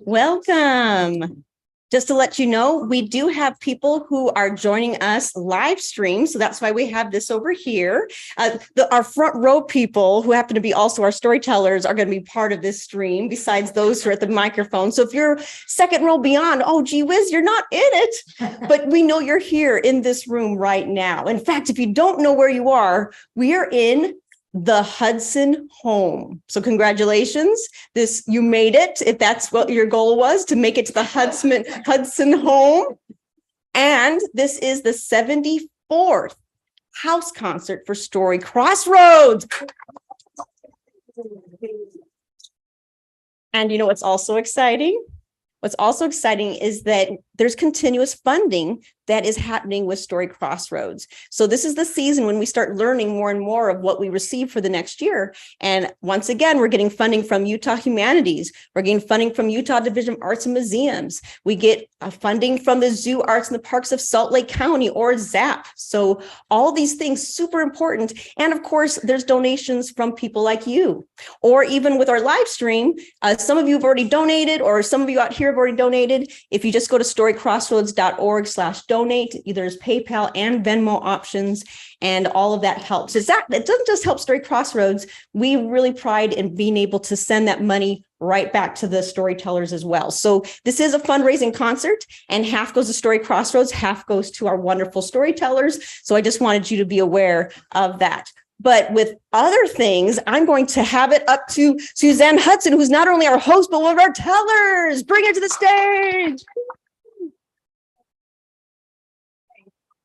Welcome. Just to let you know, we do have people who are joining us live stream. So that's why we have this over here. Our front row people who happen to be also our storytellers are going to be part of this stream besides those who are at the microphone. So if you're second row beyond, oh, gee whiz, you're not in it, but we know you're here in this room right now. In fact, if you don't know where you are, we are in the Hudson Home. So congratulations. You made it. If that's what your goal was, to make it to the Hudson Home. And this is the 74th house concert for Story Crossroads. And you know what's also exciting? What's also exciting is that there's continuous funding that is happening with Story Crossroads. So this is the season when we start learning more and more of what we receive for the next year. And once again, we're getting funding from Utah Humanities. We're getting funding from Utah Division of Arts and Museums. We get funding from the Zoo Arts and the Parks of Salt Lake County, or ZAP. So all these things, super important. And of course, there's donations from people like you, or even with our live stream, some of you have already donated, or some of you out here have already donated. If you just go to storycrossroads.org/donate, there's PayPal and Venmo options, and all of that helps. It doesn't just help Story Crossroads. We really pride in being able to send that money right back to the storytellers as well. So this is a fundraising concert, and half goes to Story Crossroads, half goes to our wonderful storytellers. So I just wanted you to be aware of that. But with other things, I'm going to have it up to Suzanne Hudson, who's not only our host, but one of our tellers. Bring her to the stage.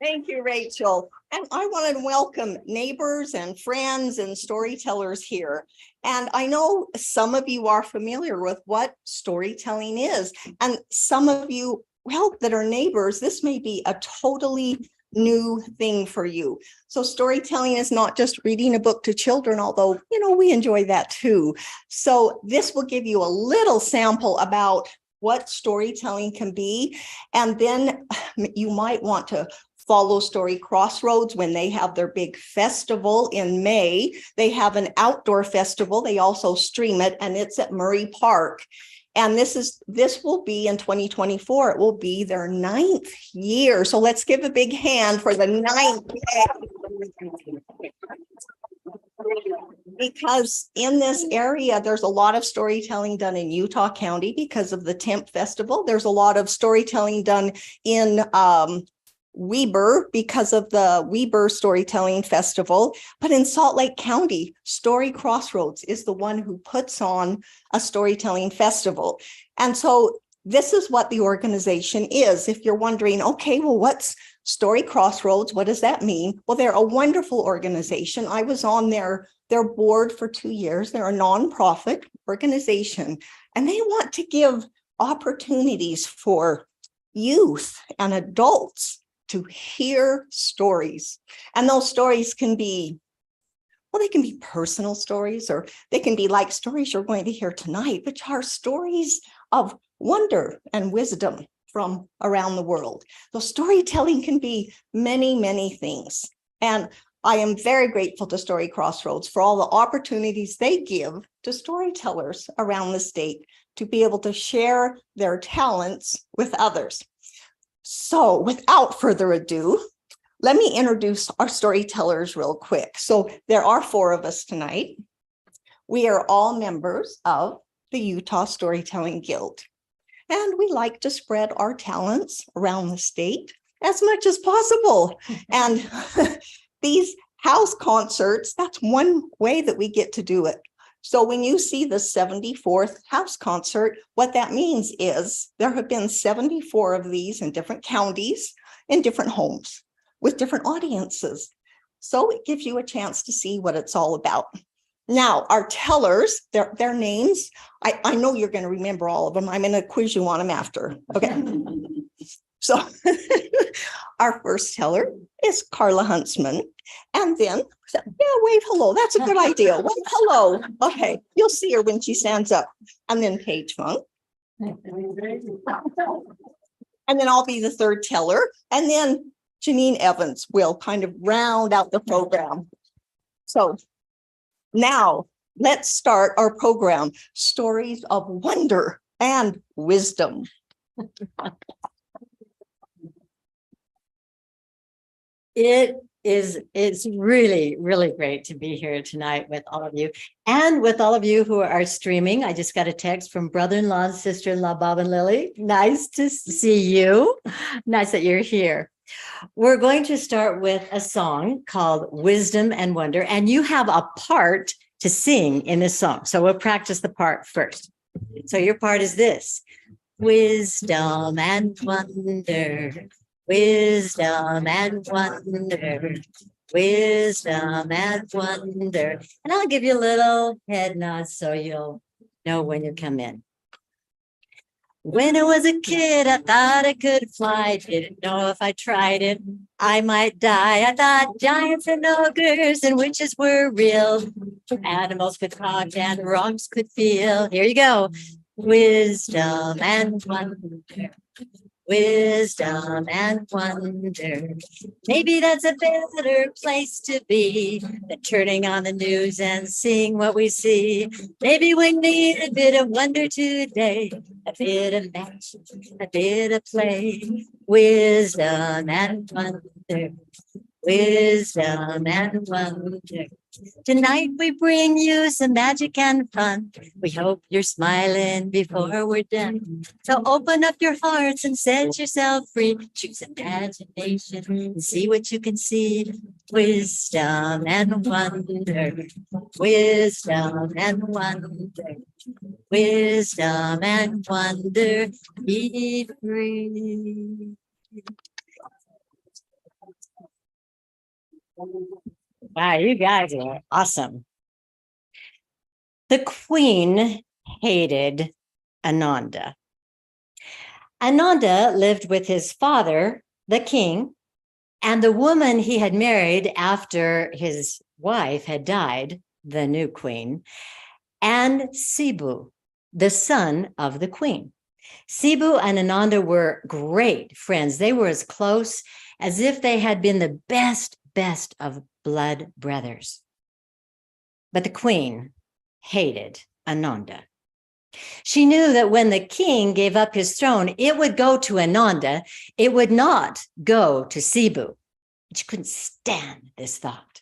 Thank you, Rachel. And I want to welcome neighbors and friends and storytellers here. And I know some of you are familiar with what storytelling is. And some of you, well, that are neighbors, this may be a totally new thing for you. So storytelling is not just reading a book to children, although, you know, we enjoy that too. So this will give you a little sample about what storytelling can be. And then you might want to follow Story Crossroads when they have their big festival in May. They have an outdoor festival. They also stream it, and it's at Murray Park. And this will be in 2024. It will be their 9th year. So let's give a big hand for the 9th year. Because in this area, there's a lot of storytelling done in Utah County because of the Temp Festival. There's a lot of storytelling done in Weber because of the Weber Storytelling Festival. But in Salt Lake County, Story Crossroads is the one who puts on a storytelling festival. And so this is what the organization is. If you're wondering, okay, well, what's Story Crossroads? What does that mean? Well, they're a wonderful organization. I was on their board for 2 years. They're a nonprofit organization, and they want to give opportunities for youth and adults to hear stories. And those stories can be, well, they can be personal stories, or they can be like stories you're going to hear tonight, which are stories of wonder and wisdom from around the world. So storytelling can be many, many things. And I am very grateful to Story Crossroads for all the opportunities they give to storytellers around the state to be able to share their talents with others. So without further ado, let me introduce our storytellers real quick. So there are 4 of us tonight. We are all members of the Utah Storytelling Guild, and we like to spread our talents around the state as much as possible. And these house concerts, that's one way that we get to do it. So when you see the 74th house concert, what that means is there have been 74 of these in different counties, in different homes, with different audiences. So it gives you a chance to see what it's all about. Now, our tellers, their names, I know you're going to remember all of them. I'm going to quiz you on them after. Okay. So our first teller is Karla Huntsman. And then, wave hello. That's a good idea. Wave hello. Okay. You'll see her when she stands up. And then Paige Funk. And then I'll be the third teller. And then Janine Evans will kind of round out the program. So now let's start our program, Stories of Wonder and Wisdom. It's really, really great to be here tonight with all of you and with all of you who are streaming. I just got a text from brother-in-law and sister-in-law, Bob and Lily. Nice to see you. Nice that you're here. We're going to start with a song called Wisdom and Wonder, and you have a part to sing in this song. So we'll practice the part first. So your part is this: wisdom and wonder, wisdom and wonder, wisdom and wonder. And I'll give you a little head nod so you'll know when you come in. When I was a kid, I thought I could fly. Didn't know if I tried it, I might die. I thought giants and ogres and witches were real. Animals could talk and rocks could feel. Here you go. Wisdom and wonder, wisdom and wonder. Maybe that's a better place to be than turning on the news and seeing what we see. Maybe we need a bit of wonder today, a bit of magic, a bit of play. Wisdom and wonder, wisdom and wonder. Tonight we bring you some magic and fun. We hope you're smiling before we're done. So open up your hearts and set yourself free. Choose imagination and see what you can see. Wisdom and wonder, wisdom and wonder, wisdom and wonder. Be free. Wow, you guys are awesome. The queen hated Ananda. Ananda lived with his father, the king, and the woman he had married after his wife had died, the new queen, and Sibu, the son of the queen. Sibu and Ananda were great friends. They were as close as if they had been the best of blood brothers. But the queen hated Ananda. She knew that when the king gave up his throne, it would go to Ananda. It would not go to Sibu. She couldn't stand this thought.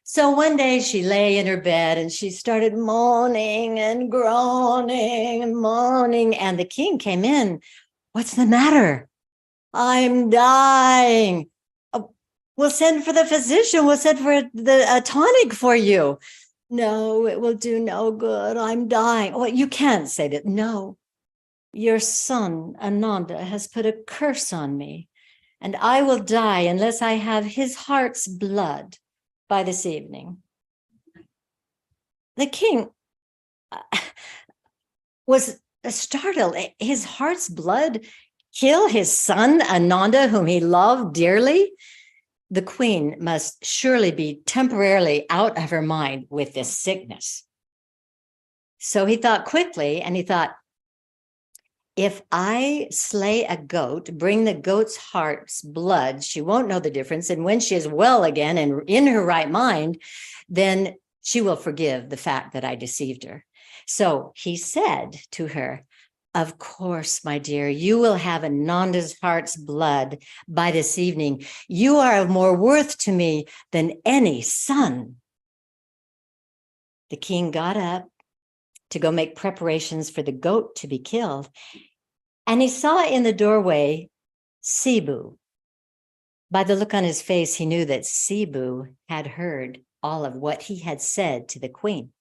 So one day she lay in her bed and she started moaning and groaning and moaning. And the king came in. What's the matter? I'm dying. We'll send for the physician. We'll send for a tonic for you. No, it will do no good. I'm dying. Oh, you can't say that. No, your son, Ananda, has put a curse on me, and I will die unless I have his heart's blood by this evening. The king was startled. His heart's blood kill his son, Ananda, whom he loved dearly? The queen must surely be temporarily out of her mind with this sickness. So he thought quickly, and he thought, if I slay a goat, bring the goat's heart's blood, she won't know the difference. And when she is well again and in her right mind, then she will forgive the fact that I deceived her. So he said to her, of course, my dear, you will have Ananda's heart's blood by this evening. You are of more worth to me than any son. The king got up to go make preparations for the goat to be killed, and he saw in the doorway Sibu. By the look on his face, he knew that Sibu had heard all of what he had said to the queen.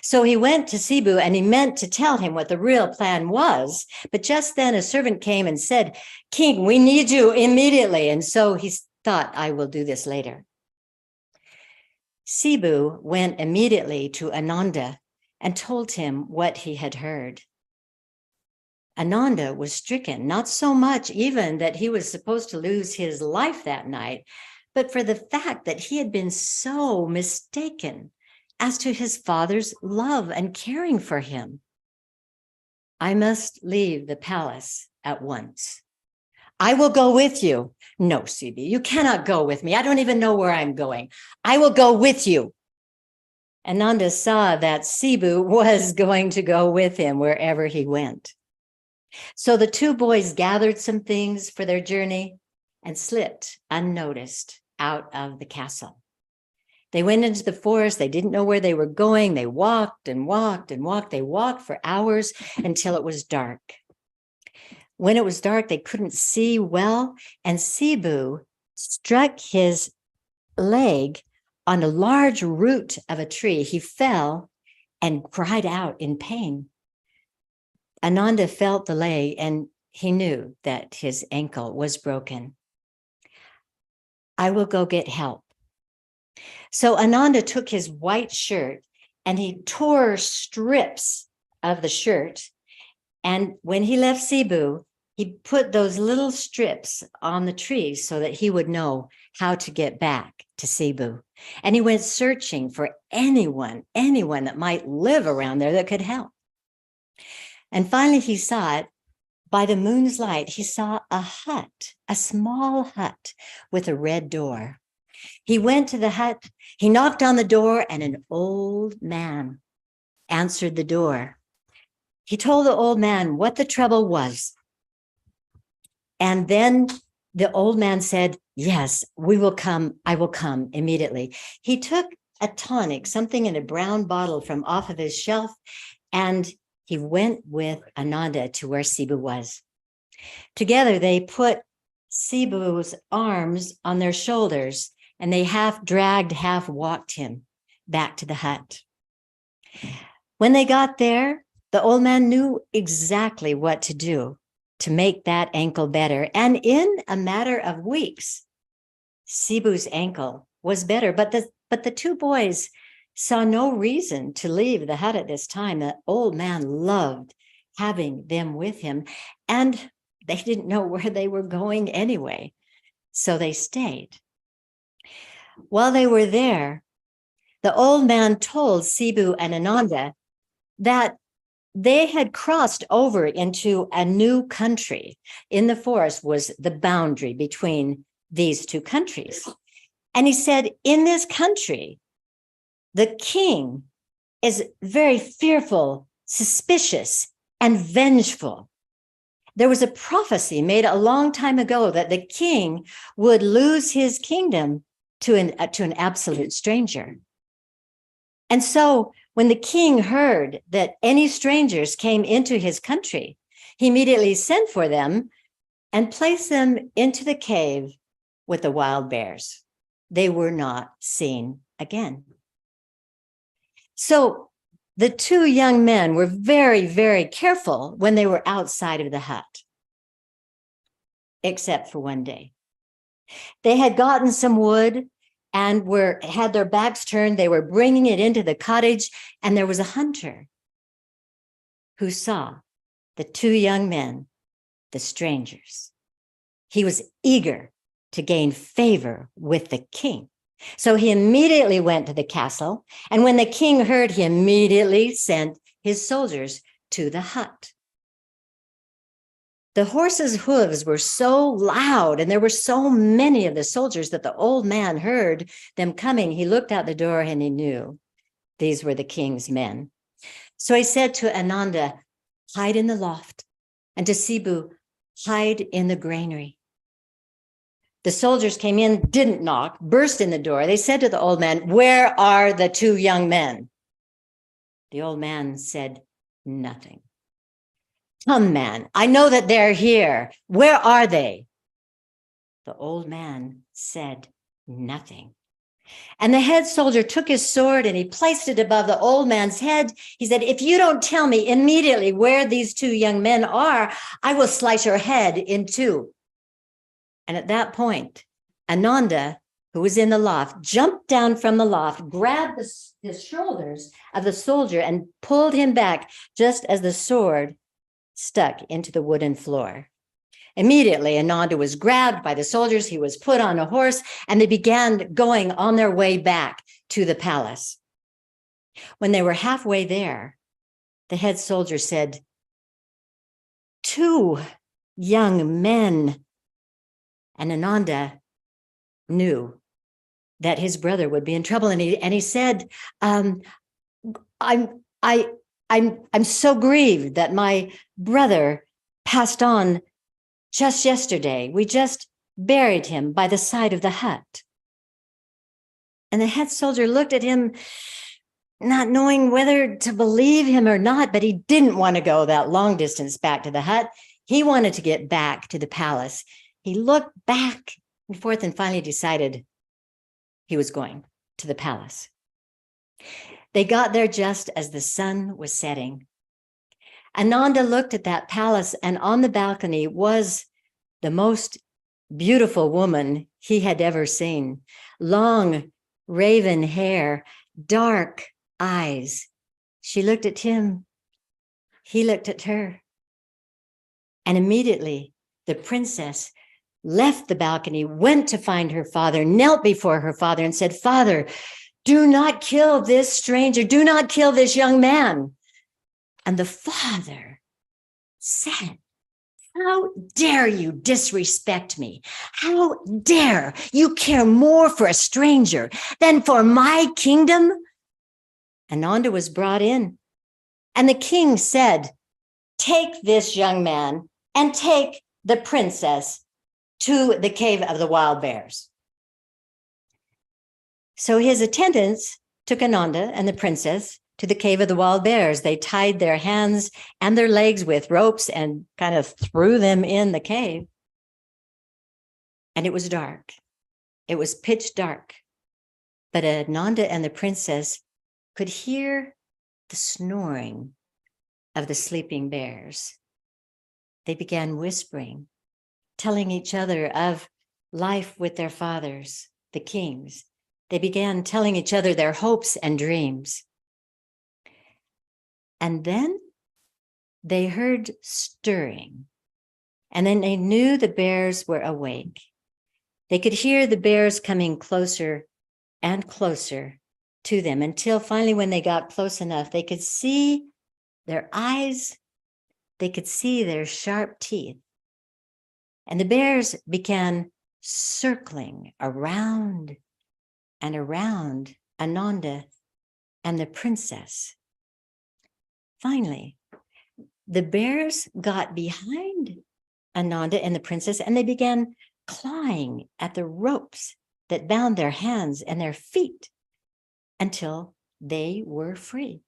So he went to Sibu and he meant to tell him what the real plan was. But just then a servant came and said, King, we need you immediately. And so he thought, I will do this later. Sibu went immediately to Ananda and told him what he had heard. Ananda was stricken, not so much even that he was supposed to lose his life that night, but for the fact that he had been so mistaken as to his father's love and caring for him. I must leave the palace at once. I will go with you. No, Sibu, you cannot go with me. I don't even know where I'm going. I will go with you. Ananda saw that Sibu was going to go with him wherever he went. So the two boys gathered some things for their journey and slipped unnoticed out of the castle. They went into the forest. They didn't know where they were going. They walked and walked and walked. They walked for hours until it was dark. When it was dark, they couldn't see well, and Sibu struck his leg on a large root of a tree. He fell and cried out in pain. Ananda felt the leg, and he knew that his ankle was broken. I will go get help. So Ananda took his white shirt and he tore strips of the shirt. And when he left Sibu, he put those little strips on the tree so that he would know how to get back to Sibu. And he went searching for anyone that might live around there that could help. And finally he saw it. By the moon's light, he saw a hut, a small hut with a red door. He went to the hut, he knocked on the door, and an old man answered the door. He told the old man what the trouble was. And then the old man said, yes, we will come. I will come immediately. He took a tonic, something in a brown bottle from off of his shelf, and he went with Ananda to where Sibu was. Together, they put Sibu's arms on their shoulders, and they half dragged, half walked him back to the hut. When they got there, the old man knew exactly what to do to make that ankle better. And in a matter of weeks, Sibu's ankle was better. But the two boys saw no reason to leave the hut at this time. The old man loved having them with him, and they didn't know where they were going anyway. So they stayed. While they were there, the old man told Sibu and Ananda that they had crossed over into a new country. In the forest was the boundary between these two countries. And he said, in this country, the king is very fearful, suspicious, and vengeful. There was a prophecy made a long time ago that the king would lose his kingdom to an absolute stranger. And so when the king heard that any strangers came into his country, he immediately sent for them and placed them into the cave with the wild bears. They were not seen again. So the two young men were very, very careful when they were outside of the hut, except for one day. They had gotten some wood and had their backs turned. They were bringing it into the cottage, and there was a hunter who saw the two young men, the strangers. He was eager to gain favor with the king. So he immediately went to the castle, and when the king heard, he immediately sent his soldiers to the hut. The horses' hooves were so loud, and there were so many of the soldiers that the old man heard them coming. He looked out the door and he knew these were the king's men. So he said to Ananda, hide in the loft, and to Sibu, hide in the granary. The soldiers came in, didn't knock, burst in the door. They said to the old man, where are the two young men? The old man said nothing. Come, man, I know that they're here. Where are they? The old man said nothing. And the head soldier took his sword and he placed it above the old man's head. He said, if you don't tell me immediately where these two young men are, I will slice your head in two. And at that point, Ananda, who was in the loft, jumped down from the loft, grabbed the shoulders of the soldier and pulled him back just as the sword stuck into the wooden floor. Immediately, Ananda was grabbed by the soldiers. He was put on a horse, and they began going on their way back to the palace. When they were halfway there, the head soldier said, two young men. And Ananda knew that his brother would be in trouble. And he said, I'm so grieved that my brother passed on just yesterday. We just buried him by the side of the hut. And the head soldier looked at him, not knowing whether to believe him or not, but he didn't want to go that long distance back to the hut. He wanted to get back to the palace. He looked back and forth and finally decided he was going to the palace. They got there just as the sun was setting. Ananda looked at that palace, and on the balcony was the most beautiful woman he had ever seen. Long, raven hair, dark eyes. She looked at him. He looked at her. And immediately the princess left the balcony, went to find her father, knelt before her father and said, "Father, do not kill this stranger. Do not kill this young man." And the father said, "How dare you disrespect me? How dare you care more for a stranger than for my kingdom?" Ananda was brought in, and the king said, "Take this young man and take the princess to the cave of the wild bears." So his attendants took Ananda and the princess to the cave of the wild bears. They tied their hands and their legs with ropes and kind of threw them in the cave. And it was dark. It was pitch dark. But Ananda and the princess could hear the snoring of the sleeping bears. They began whispering, telling each other of life with their fathers, the kings. They began telling each other their hopes and dreams. And then they heard stirring, and then they knew the bears were awake. They could hear the bears coming closer and closer to them until finally, when they got close enough, they could see their eyes, they could see their sharp teeth. And the bears began circling around and around Ananda and the princess. Finally, the bears got behind Ananda and the princess, and they began clawing at the ropes that bound their hands and their feet until they were free.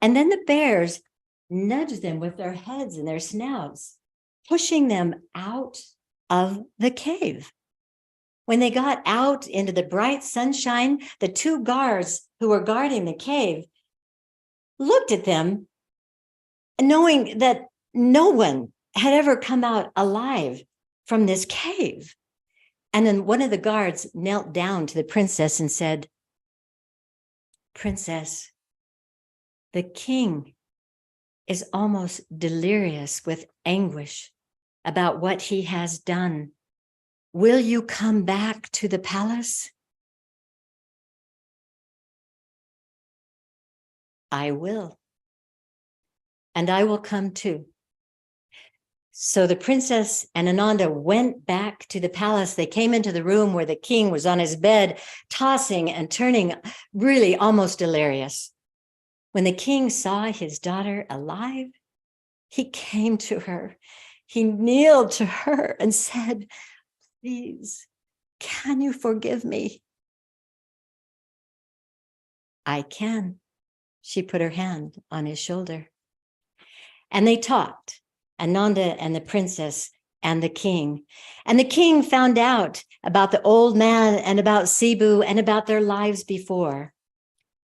And then the bears nudged them with their heads and their snouts, pushing them out of the cave. When they got out into the bright sunshine, the two guards who were guarding the cave looked at them, knowing that no one had ever come out alive from this cave. And then one of the guards knelt down to the princess and said, "Princess, the king is almost delirious with anguish about what he has done. Will you come back to the palace?" "I will. And I will come too." So the princess and Ananda went back to the palace. They came into the room where the king was on his bed, tossing and turning, really almost delirious. When the king saw his daughter alive, he came to her. He kneeled to her and said, "Please, can you forgive me?" "I can." She put her hand on his shoulder. And they talked, Ananda and the princess and the king. And the king found out about the old man and about Sibu and about their lives before.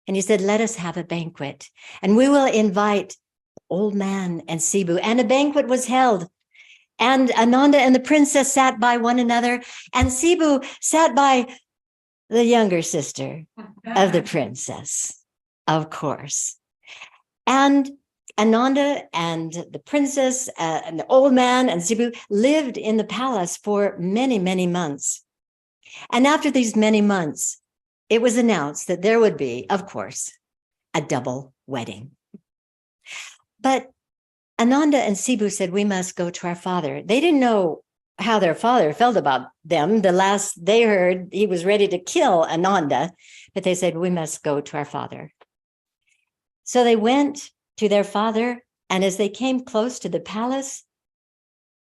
And he said, "Let us have a banquet, and we will invite the old man and Sibu." And a banquet was held. And Ananda and the princess sat by one another, and Sibu sat by the younger sister of the princess, of course. And Ananda and the princess and the old man and Sibu lived in the palace for many, many months. And after these many months, it was announced that there would be, of course, a double wedding. But Ananda and Sibu said, "We must go to our father." They didn't know how their father felt about them. The last they heard, he was ready to kill Ananda, but they said, we must go to our father. So they went to their father, and as they came close to the palace,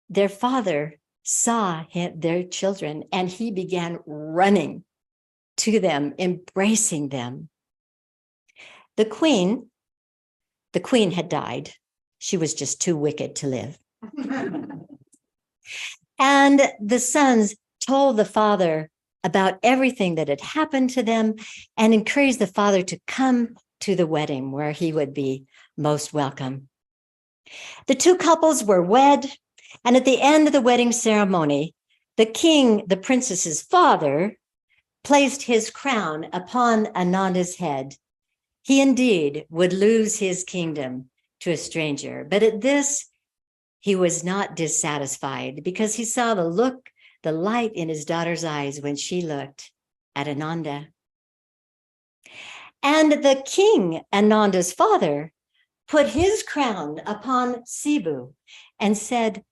their father saw their children, and he began running to them, embracing them. The queen had died. She was just too wicked to live. And the sons told the father about everything that had happened to them and encouraged the father to come to the wedding where he would be most welcome. The two couples were wed, and at the end of the wedding ceremony, the king, the princess's father, placed his crown upon Ananda's head. He indeed would lose his kingdom to a stranger, but at this, he was not dissatisfied because he saw the light in his daughter's eyes when she looked at Ananda. And the king, Ananda's father, put his crown upon Sibu and said,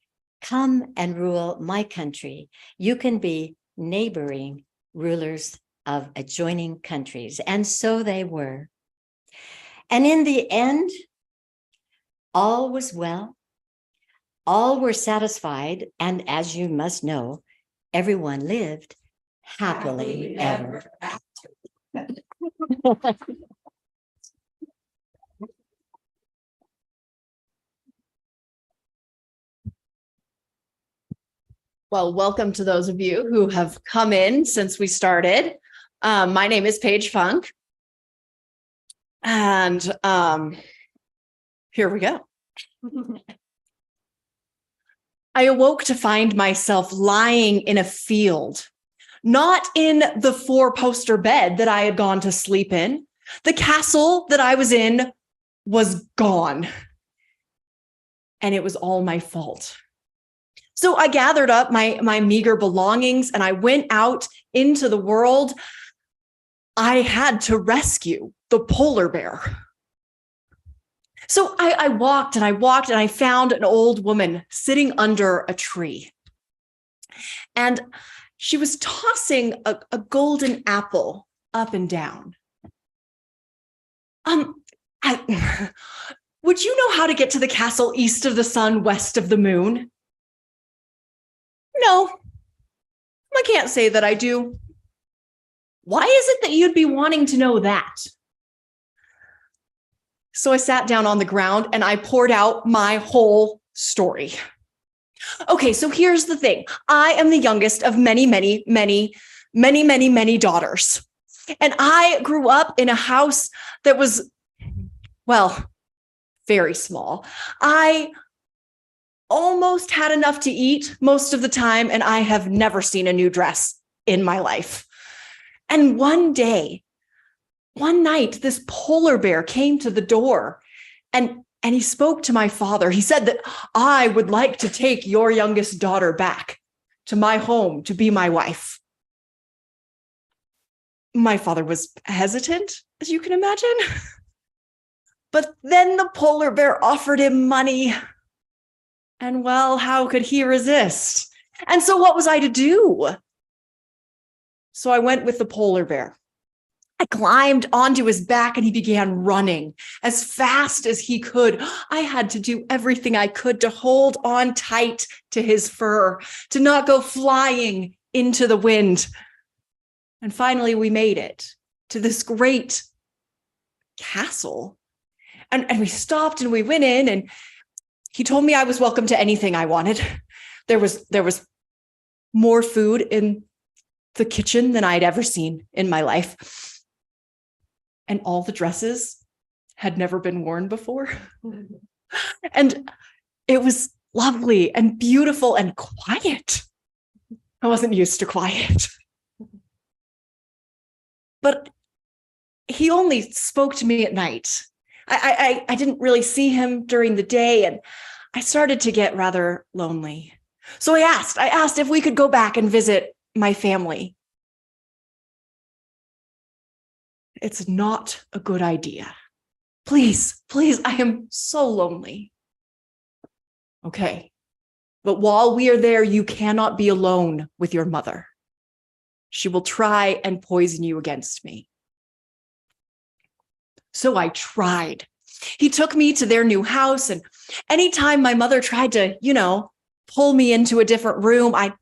come and rule my country. You can be neighboring rulers of adjoining countries. And so they were. And in the end, all was well. All were satisfied, and as you must know, everyone lived happily ever after. Well, welcome to those of you who have come in since we started. My name is Paige Funk. And here we go. I awoke to find myself lying in a field, not in the 4-poster bed that I had gone to sleep in. The castle that I was in was gone. And it was all my fault. So I gathered up my meager belongings and I went out into the world. I had to rescue the polar bear. So I walked and I found an old woman sitting under a tree. And she was tossing a golden apple up and down. Would you know how to get to the castle east of the sun, west of the moon? No, I can't say that I do. Why is it that you'd be wanting to know that? So I sat down on the ground and I poured out my whole story. Okay, so here's the thing. I am the youngest of many daughters. And I grew up in a house that was, well, very small. I almost had enough to eat most of the time, and I have never seen a new dress in my life. And one night, this polar bear came to the door and he spoke to my father. He said that I would like to take your youngest daughter back to my home to be my wife. My father was hesitant, as you can imagine. But then the polar bear offered him money. And well, how could he resist? And so what was I to do? So I went with the polar bear. I climbed onto his back and he began running as fast as he could. I had to do everything I could to hold on tight to his fur, to not go flying into the wind. And finally, we made it to this great castle. And we stopped and we went in and he told me I was welcome to anything I wanted. There was more food in the kitchen than I'd ever seen in my life. And all the dresses had never been worn before. And it was lovely and beautiful and quiet. I wasn't used to quiet. But he only spoke to me at night. I didn't really see him during the day, and I started to get rather lonely. So I asked if we could go back and visit my family. It's not a good idea. Please, I am so lonely. Okay, But while we are there, you cannot be alone with your mother. She will try and poison you against me. So I tried. He took me to their new house, and anytime my mother tried to, pull me into a different room, I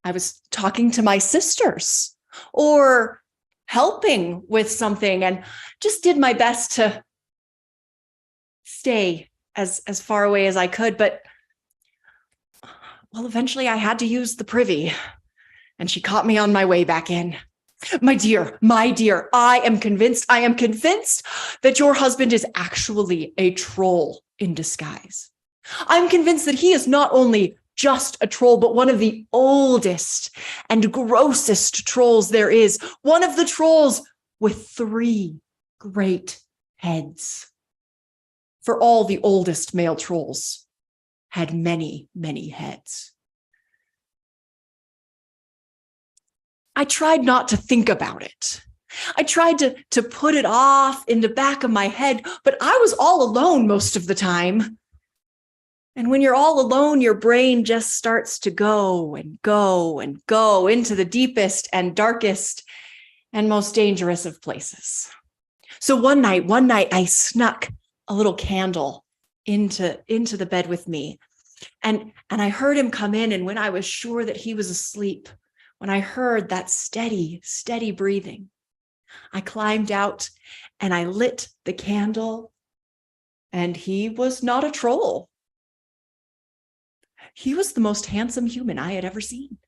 was talking to my sisters or helping with something, and just did my best to stay as far away as I could. But well, eventually I had to use the privy, and she caught me on my way back in. My dear, I am convinced that your husband is actually a troll in disguise. I'm convinced that he is not only just a troll, but one of the oldest and grossest trolls there is. One of the trolls with 3 great heads. For all the oldest male trolls had many, many heads. I tried not to think about it. I tried to put it off in the back of my head, but I was all alone most of the time. And when you're all alone, your brain just starts to go and go and go into the deepest and darkest and most dangerous of places. So one night, I snuck a little candle into the bed with me. And I heard him come in. And when I was sure that he was asleep, when I heard that steady, steady breathing, I climbed out and I lit the candle, and he was not a troll. He was the most handsome human I had ever seen.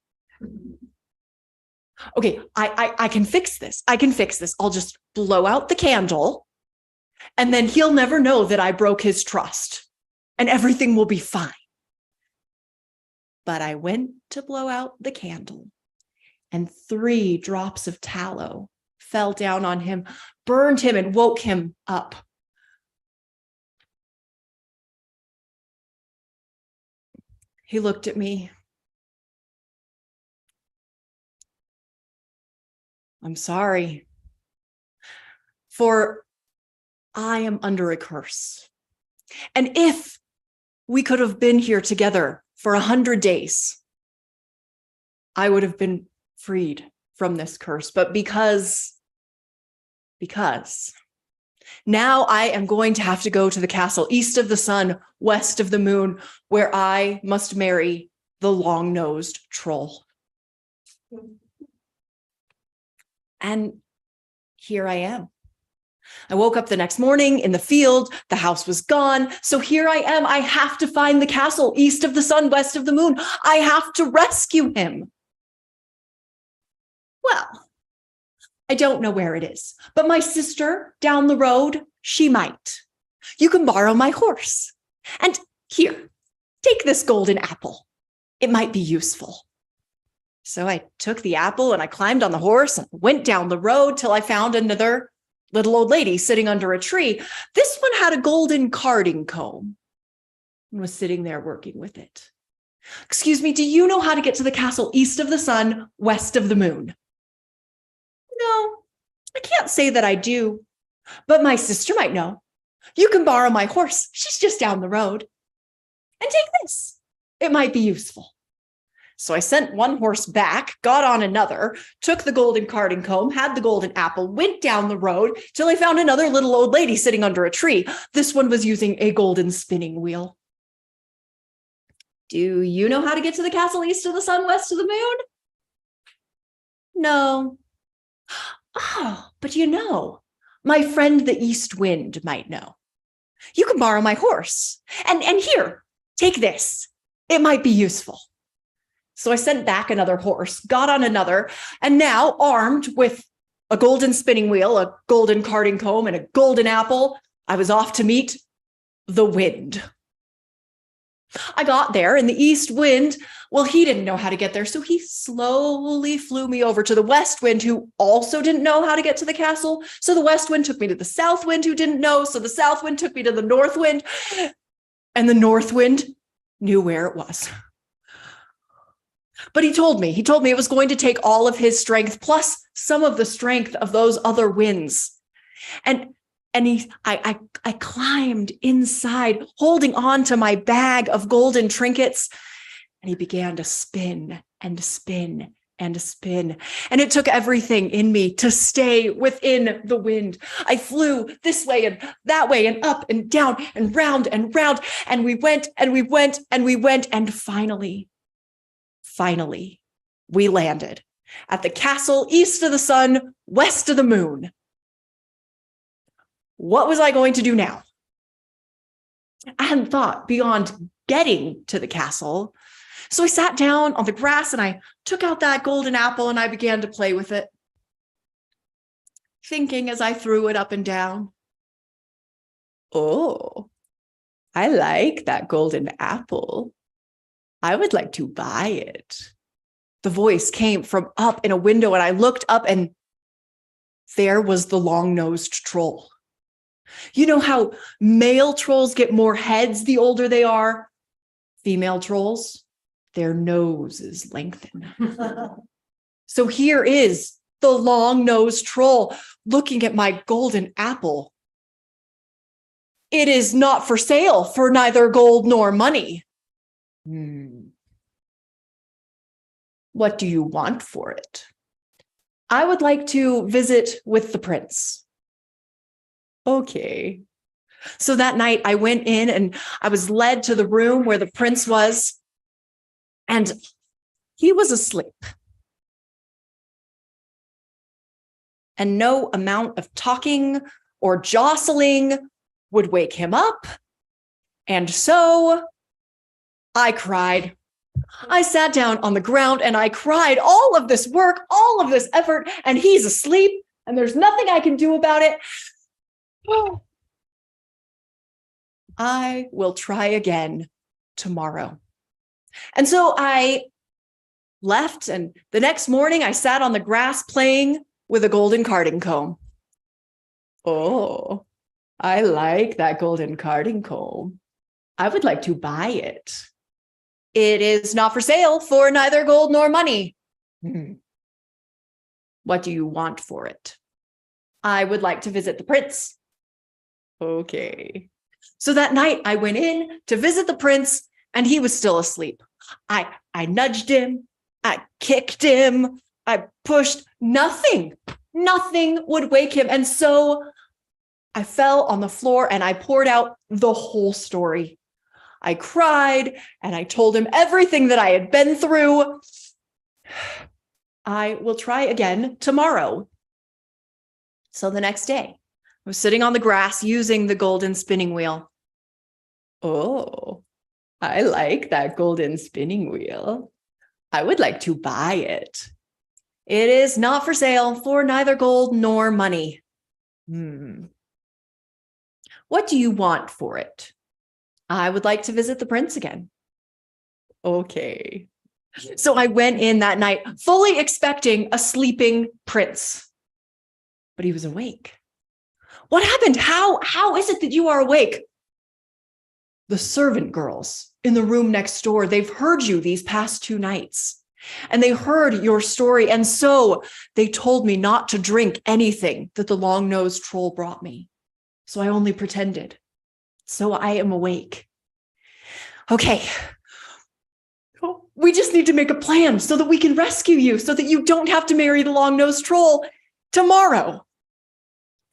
Okay, I can fix this. I'll just blow out the candle, and then he'll never know that I broke his trust, and everything will be fine. But I went to blow out the candle, and 3 drops of tallow fell down on him, burned him, and woke him up. He looked at me. I'm sorry, for I am under a curse. And if we could have been here together for 100 days, I would have been freed from this curse. But because now I am going to have to go to the castle east of the sun, west of the moon, where I must marry the long-nosed troll. And here I am. I woke up the next morning in the field. The house was gone. So here I am. I have to find the castle east of the sun, west of the moon. I have to rescue him. Well, I don't know where it is, but my sister down the road, she might. You can borrow my horse. And here, take this golden apple. It might be useful. So I took the apple and I climbed on the horse and went down the road till I found another little old lady sitting under a tree. This one had a golden carding comb and was sitting there working with it. Excuse me, do you know how to get to the castle east of the sun, west of the moon? No, I can't say that I do, but my sister might know. You can borrow my horse. She's just down the road. And take this. It might be useful. So I sent one horse back, got on another, took the golden carding comb, had the golden apple, went down the road till I found another little old lady sitting under a tree. This one was using a golden spinning wheel. Do you know how to get to the castle east of the sun, west of the moon? No. Oh, but my friend the east wind might know. You can borrow my horse. And here, take this. It might be useful. So I sent back another horse, got on another, and now armed with a golden spinning wheel, a golden carding comb, and a golden apple, I was off to meet the wind. I got there, and the east wind, well, he didn't know how to get there, so he slowly flew me over to the west wind, who also didn't know how to get to the castle. So the west wind took me to the south wind, who didn't know. So the south wind took me to the north wind, and the north wind knew where it was. But he told me it was going to take all of his strength plus some of the strength of those other winds. And I climbed inside, holding on to my bag of golden trinkets. And he began to spin and spin and spin. And it took everything in me to stay within the wind. I flew this way and that way and up and down and round and round. And we went and we went and we went. And finally, we landed at the castle east of the sun, west of the moon. What was I going to do now? I hadn't thought beyond getting to the castle. So I sat down on the grass and I took out that golden apple and I began to play with it, thinking as I threw it up and down, oh, I like that golden apple. I would like to buy it. The voice came from up in a window and I looked up and there was the long-nosed troll. You know how male trolls get more heads the older they are? Female trolls, their noses lengthen. So here is the long-nosed troll looking at my golden apple. It is not for sale for neither gold nor money. What do you want for it? I would like to visit with the prince. Okay. So that night I went in and I was led to the room where the prince was, and he was asleep. And no amount of talking or jostling would wake him up. And so I cried. I sat down on the ground and I cried all of this work, all of this effort, and he's asleep and there's nothing I can do about it. I will try again tomorrow. And so I left, and the next morning I sat on the grass playing with a golden carding comb. Oh, I like that golden carding comb. I would like to buy it. It is not for sale for neither gold nor money. What do you want for it? I would like to visit the prince. Okay. So that night I went in to visit the prince and he was still asleep. I nudged him. I kicked him. I pushed. Nothing would wake him. And so I fell on the floor and I poured out the whole story. I cried and I told him everything that I had been through. I will try again tomorrow. So the next day, I was sitting on the grass using the golden spinning wheel. Oh, I like that golden spinning wheel. I would like to buy it. It is not for sale for neither gold nor money. What do you want for it? I would like to visit the prince again. Okay. So I went in that night fully expecting a sleeping prince, but he was awake. What happened? How is it that you are awake? The servant girls in the room next door, they've heard you these past 2 nights, and they heard your story. And so they told me not to drink anything that the long-nosed troll brought me. So I only pretended. So I am awake. Okay. We just need to make a plan so that we can rescue you, so that you don't have to marry the long-nosed troll tomorrow.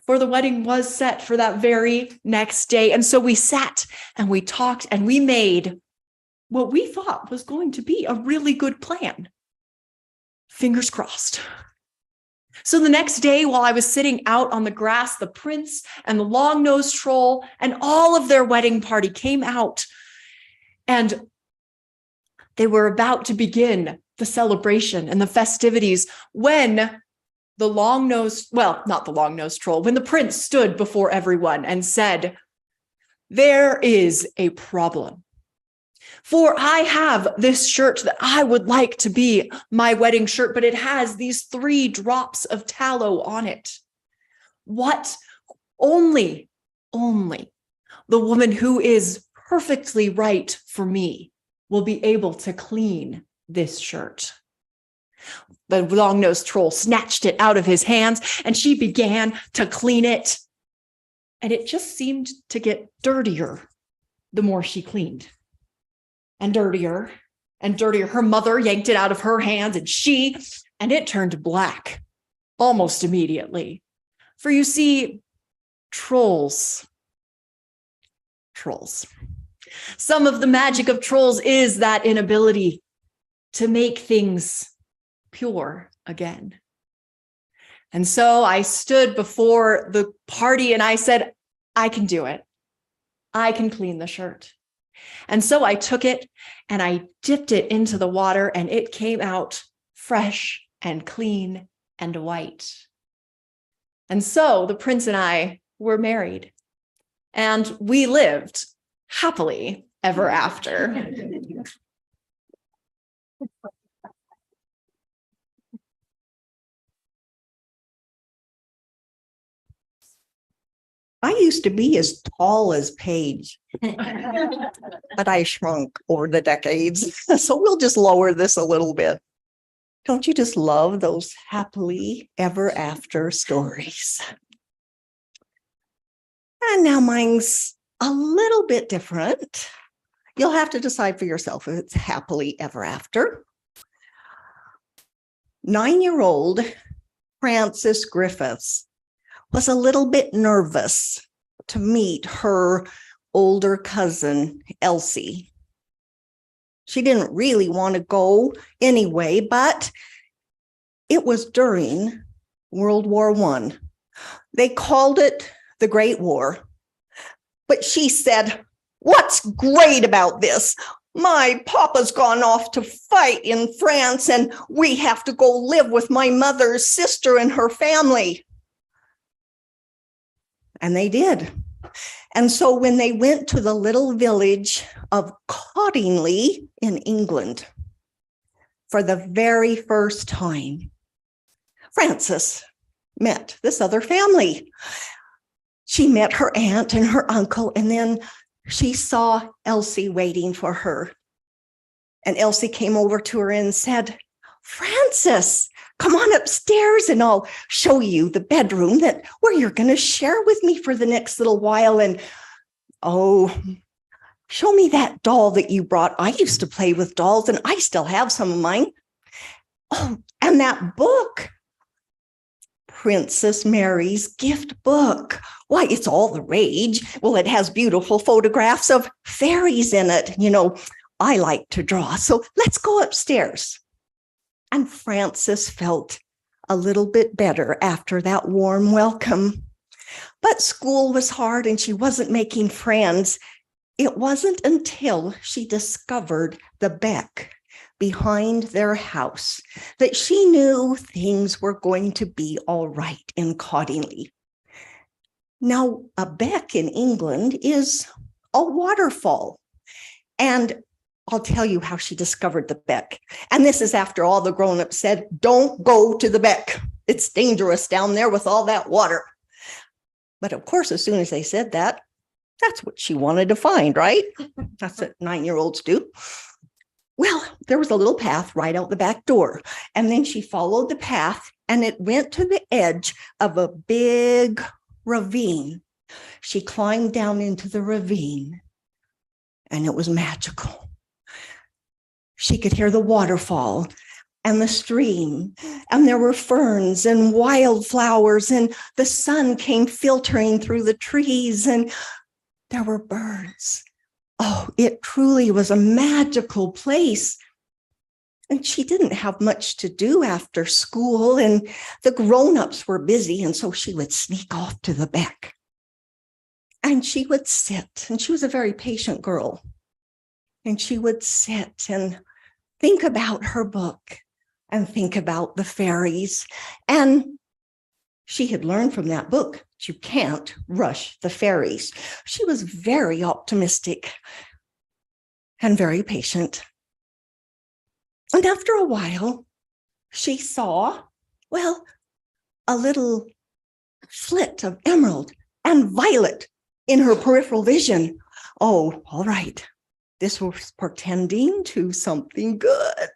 For the wedding was set for that very next day. And so we sat and we talked and we made what we thought was going to be a really good plan. Fingers crossed. So the next day, while I was sitting out on the grass, the prince and the long-nosed troll and all of their wedding party came out, and they were about to begin the celebration and the festivities when the long-nosed, well, not the long-nosed troll, when the prince stood before everyone and said, "There is a problem. For I have this shirt that I would like to be my wedding shirt, but it has these 3 drops of tallow on it. What? Only the woman who is perfectly right for me will be able to clean this shirt." The long-nosed troll snatched it out of his hands and she began to clean it. And it just seemed to get dirtier the more she cleaned. And dirtier and dirtier. Her mother yanked it out of her hands, and it turned black almost immediately. For you see, trolls. Some of the magic of trolls is that inability to make things pure again. And so I stood before the party and I said, I can do it. I can clean the shirt. And so I took it and I dipped it into the water and it came out fresh and clean and white. And so the prince and I were married and we lived happily ever after. I used to be as tall as Paige, but I shrunk over the decades. So we'll just lower this a little bit. Don't you just love those happily ever after stories? And now mine's a little bit different. You'll have to decide for yourself if it's happily ever after. 9-year-old Frances Griffiths was a little bit nervous to meet her older cousin, Elsie. She didn't really want to go anyway, but it was during World War I. They called it the Great War. But she said, "What's great about this? My papa's gone off to fight in France, and we have to go live with my mother's sister and her family." And they did. And so when they went to the little village of Cottingley in England for the very first time, Frances met this other family. She met her aunt and her uncle, and then she saw Elsie waiting for her. And Elsie came over to her and said, "Frances, come on upstairs and I'll show you the bedroom where you're going to share with me for the next little while. And oh, show me that doll that you brought. I used to play with dolls and I still have some of mine. Oh, and that book, Princess Mary's gift book. Why, it's all the rage. Well, it has beautiful photographs of fairies in it. You know, I like to draw, so let's go upstairs." And Frances felt a little bit better after that warm welcome. But school was hard and she wasn't making friends. It wasn't until she discovered the beck behind their house that she knew things were going to be all right in Cottingley. Now, a beck in England is a waterfall. And I'll tell you how she discovered the beck. And this is after all the grown-ups said, "Don't go to the beck. It's dangerous down there with all that water." But of course, as soon as they said that, that's what she wanted to find, right? That's what 9-year-olds do. Well, there was a little path right out the back door. And then she followed the path and it went to the edge of a big ravine. She climbed down into the ravine and it was magical. She could hear the waterfall and the stream, and there were ferns and wildflowers, and the sun came filtering through the trees, and there were birds. Oh, it truly was a magical place. And she didn't have much to do after school, and the grown-ups were busy, and so she would sneak off to the beck. And she would sit, and she was a very patient girl. And she would sit and think about her book and think about the fairies. And she had learned from that book that you can't rush the fairies. She was very optimistic and very patient. And after a while, she saw, well, a little flit of emerald and violet in her peripheral vision. Oh, all right. This was portending to something good.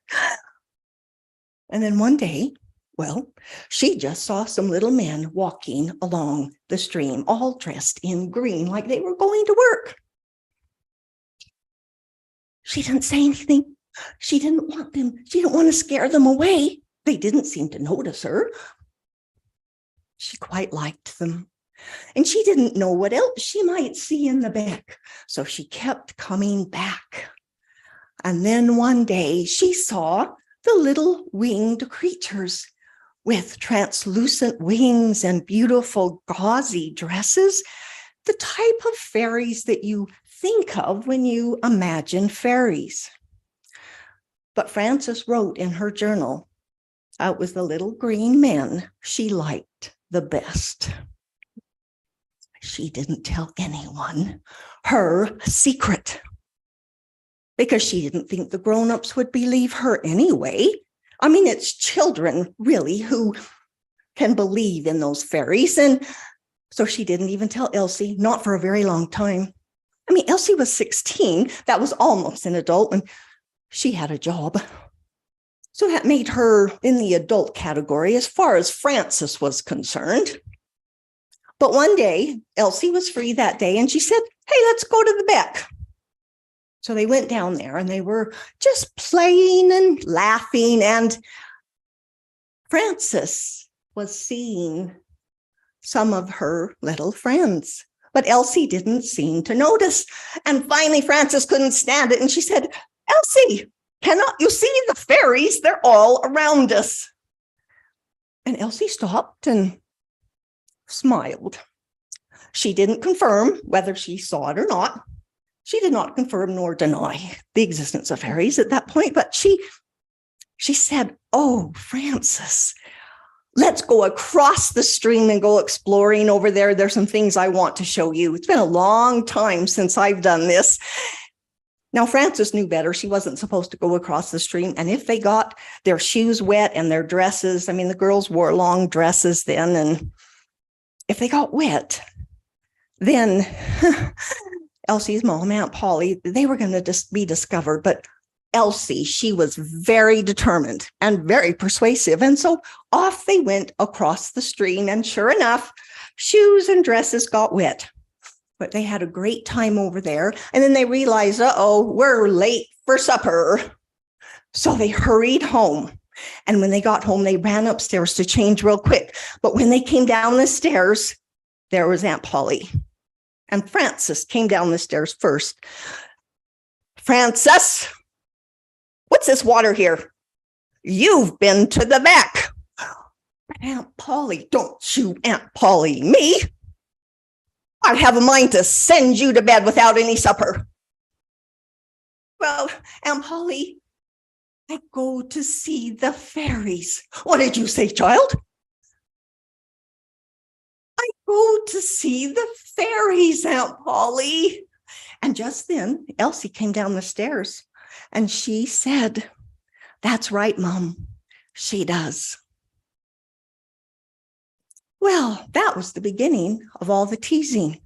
And then one day, well, she just saw some little men walking along the stream, all dressed in green, like they were going to work. She didn't say anything. She didn't want them. She didn't want to scare them away. They didn't seem to notice her. She quite liked them. And she didn't know what else she might see in the beck. So she kept coming back. And then one day she saw the little winged creatures with translucent wings and beautiful gauzy dresses, the type of fairies that you think of when you imagine fairies. But Frances wrote in her journal, it was the little green men she liked the best. She didn't tell anyone her secret because she didn't think the grown-ups would believe her anyway. I mean, it's children really who can believe in those fairies. And so she didn't even tell Elsie, not for a very long time. I mean, Elsie was 16. That was almost an adult, and she had a job. So that made her in the adult category as far as Frances was concerned. But one day, Elsie was free that day, and she said, hey, let's go to the beck. So they went down there, and they were just playing and laughing, and Frances was seeing some of her little friends, but Elsie didn't seem to notice. And finally, Frances couldn't stand it, and she said, Elsie, cannot you see the fairies? They're all around us. And Elsie stopped and smiled. She didn't confirm whether she saw it or not. She did not confirm nor deny the existence of fairies at that point, but she said, oh, Frances, let's go across the stream and go exploring over there. There's some things I want to show you. It's been a long time since I've done this. Now, Frances knew better. She wasn't supposed to go across the stream. And if they got their shoes wet and their dresses, I mean, the girls wore long dresses then, and if they got wet, then Elsie's mom, Aunt Polly, they were going to be discovered. But Elsie, she was very determined and very persuasive. And so off they went across the stream. And sure enough, shoes and dresses got wet. But they had a great time over there. And then they realized, uh-oh, we're late for supper. So they hurried home. And when they got home, they ran upstairs to change real quick. But when they came down the stairs, there was Aunt Polly. And Frances came down the stairs first. Frances, what's this water here? You've been to the beck. Aunt Polly, don't you Aunt Polly me. I have a mind to send you to bed without any supper. Well, Aunt Polly, I go to see the fairies. What did you say, child? I go to see the fairies, Aunt Polly. And just then, Elsie came down the stairs and she said, that's right, Mom, she does. Well, that was the beginning of all the teasing.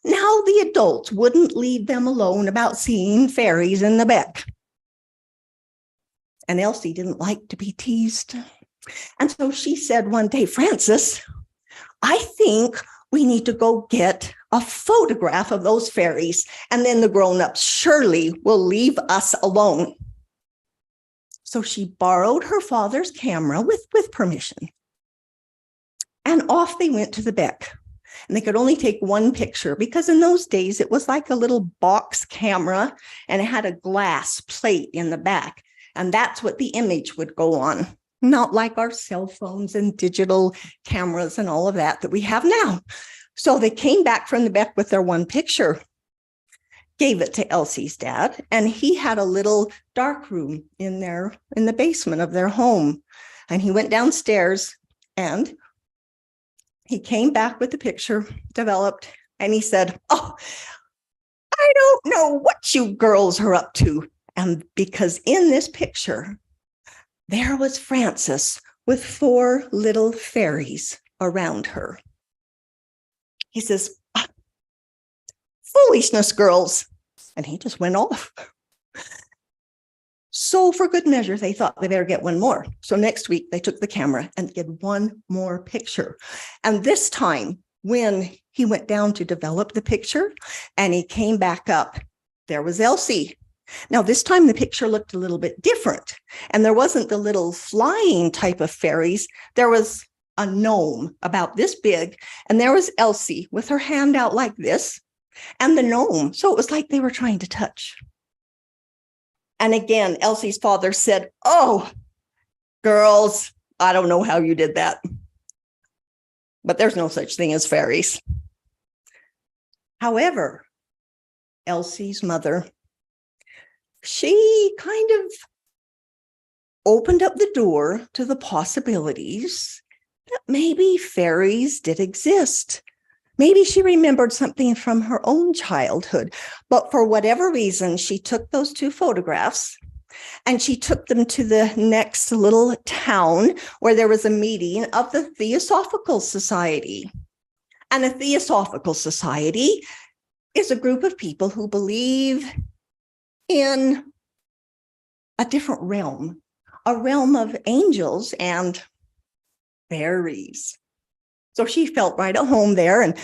Now the adults wouldn't leave them alone about seeing fairies in the beck. And Elsie didn't like to be teased. And so she said one day, Frances, I think we need to go get a photograph of those fairies, and then the grown-ups surely will leave us alone. So she borrowed her father's camera with permission. And off they went to the beck. And they could only take one picture because in those days it was like a little box camera and it had a glass plate in the back. And that's what the image would go on. Not like our cell phones and digital cameras and all of that we have now. So they came back from the beck with their one picture, gave it to Elsie's dad, and he had a little dark room in the basement of their home. And he went downstairs and he came back with the picture developed, and he said, oh, I don't know what you girls are up to. And because in this picture, there was Frances with 4 little fairies around her. He says, foolishness, girls. And he just went off. So for good measure, they thought they better get one more. So next week, they took the camera and did one more picture. And this time, when he went down to develop the picture and he came back up, there was Elsie. Now, this time the picture looked a little bit different, and there wasn't the little flying type of fairies. There was a gnome about this big, and there was Elsie with her hand out like this, and the gnome. So it was like they were trying to touch. And again, Elsie's father said, "Oh, girls, I don't know how you did that. But there's no such thing as fairies." However, Elsie's mother, she kind of opened up the door to the possibilities that maybe fairies did exist. Maybe she remembered something from her own childhood, but for whatever reason, she took those two photographs and she took them to the next little town where there was a meeting of the Theosophical Society. And a Theosophical Society is a group of people who believe in a different realm, a realm of angels and fairies. So she felt right at home there, and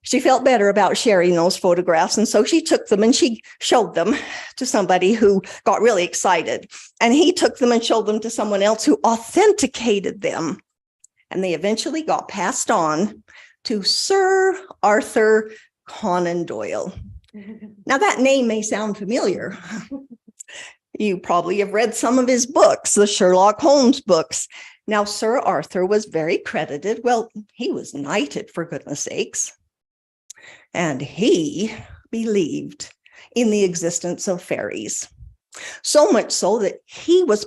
she felt better about sharing those photographs. And so she took them and she showed them to somebody who got really excited. And he took them and showed them to someone else who authenticated them. And they eventually got passed on to Sir Arthur Conan Doyle. Now, that name may sound familiar. You probably have read some of his books, the Sherlock Holmes books. Now, Sir Arthur was very credited. Well, he was knighted, for goodness sakes. And he believed in the existence of fairies. So much so that he was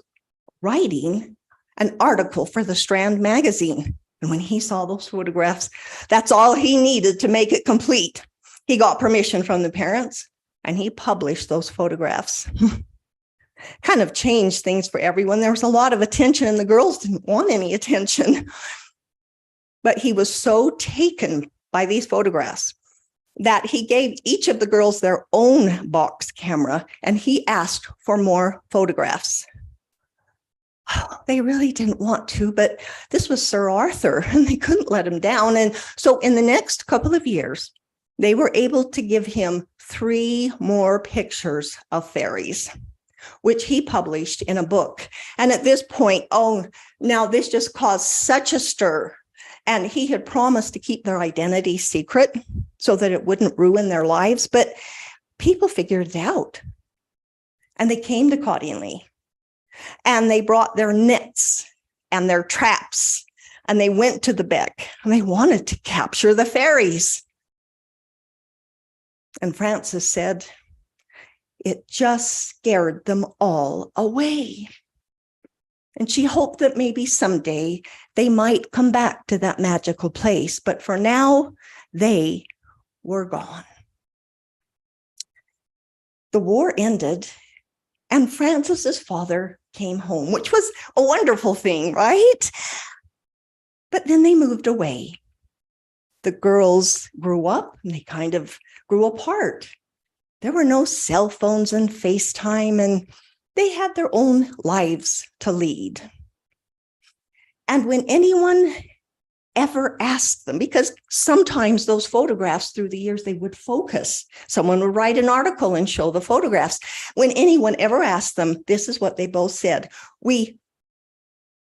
writing an article for the Strand magazine. And when he saw those photographs, that's all he needed to make it complete. He got permission from the parents and he published those photographs. Kind of changed things for everyone. There was a lot of attention and the girls didn't want any attention. But he was so taken by these photographs that he gave each of the girls their own box camera and he asked for more photographs. They really didn't want to, but this was Sir Arthur and they couldn't let him down. And so in the next couple of years, they were able to give him 3 more pictures of fairies, which he published in a book. And at this point, now this just caused such a stir. And he had promised to keep their identity secret so that it wouldn't ruin their lives. But people figured it out. And they came to Cottingley. And they brought their nets and their traps. And they went to the beck. And they wanted to capture the fairies. And Frances said, it just scared them all away. And she hoped that maybe someday they might come back to that magical place. But for now, they were gone. The war ended, and Frances's father came home, which was a wonderful thing, right? But then they moved away. The girls grew up, and they kind of grew apart. There were no cell phones and FaceTime, and they had their own lives to lead. And when anyone ever asked them, because sometimes those photographs through the years, they would focus. Someone would write an article and show the photographs. When anyone ever asked them, this is what they both said. We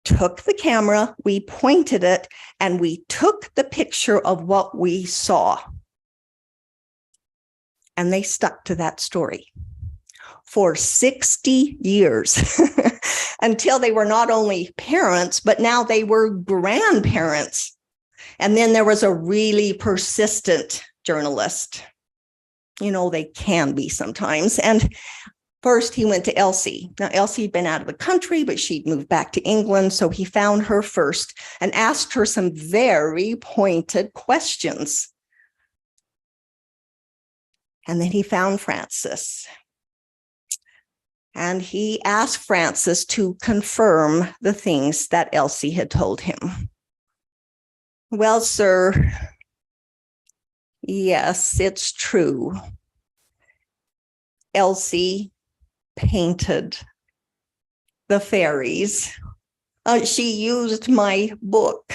took the camera, we pointed it, and we took the picture of what we saw. And they stuck to that story for 60 years until they were not only parents, but now they were grandparents. And then there was a really persistent journalist. You know, they can be sometimes. And first he went to Elsie. Now, Elsie had been out of the country, but she'd moved back to England. So he found her first and asked her some very pointed questions. And then he found Frances. And he asked Frances to confirm the things that Elsie had told him. Well, sir, yes, it's true. Elsie painted the fairies. She used my book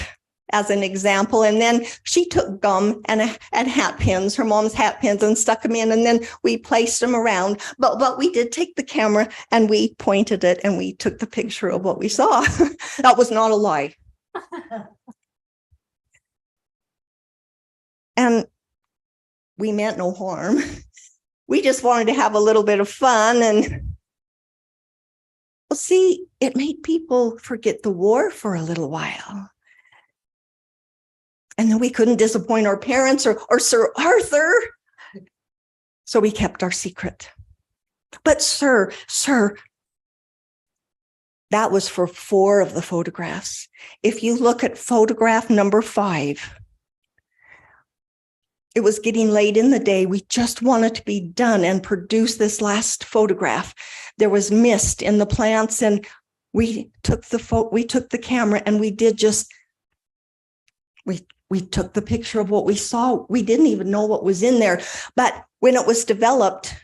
as an example. And then she took gum and hat pins, her mom's hat pins, and stuck them in. And then we placed them around. But we did take the camera and we pointed it and we took the picture of what we saw. That was not a lie. And we meant no harm. We just wanted to have a little bit of fun. And well, see, it made people forget the war for a little while. And then we couldn't disappoint our parents or Sir Arthur. So we kept our secret. But sir, that was for 4 of the photographs. If you look at photograph number 5, it was getting late in the day. We just wanted to be done and produce this last photograph. There was mist in the plants, and we took the camera and we did just, we took the picture of what we saw. We didn't even know what was in there. But when it was developed,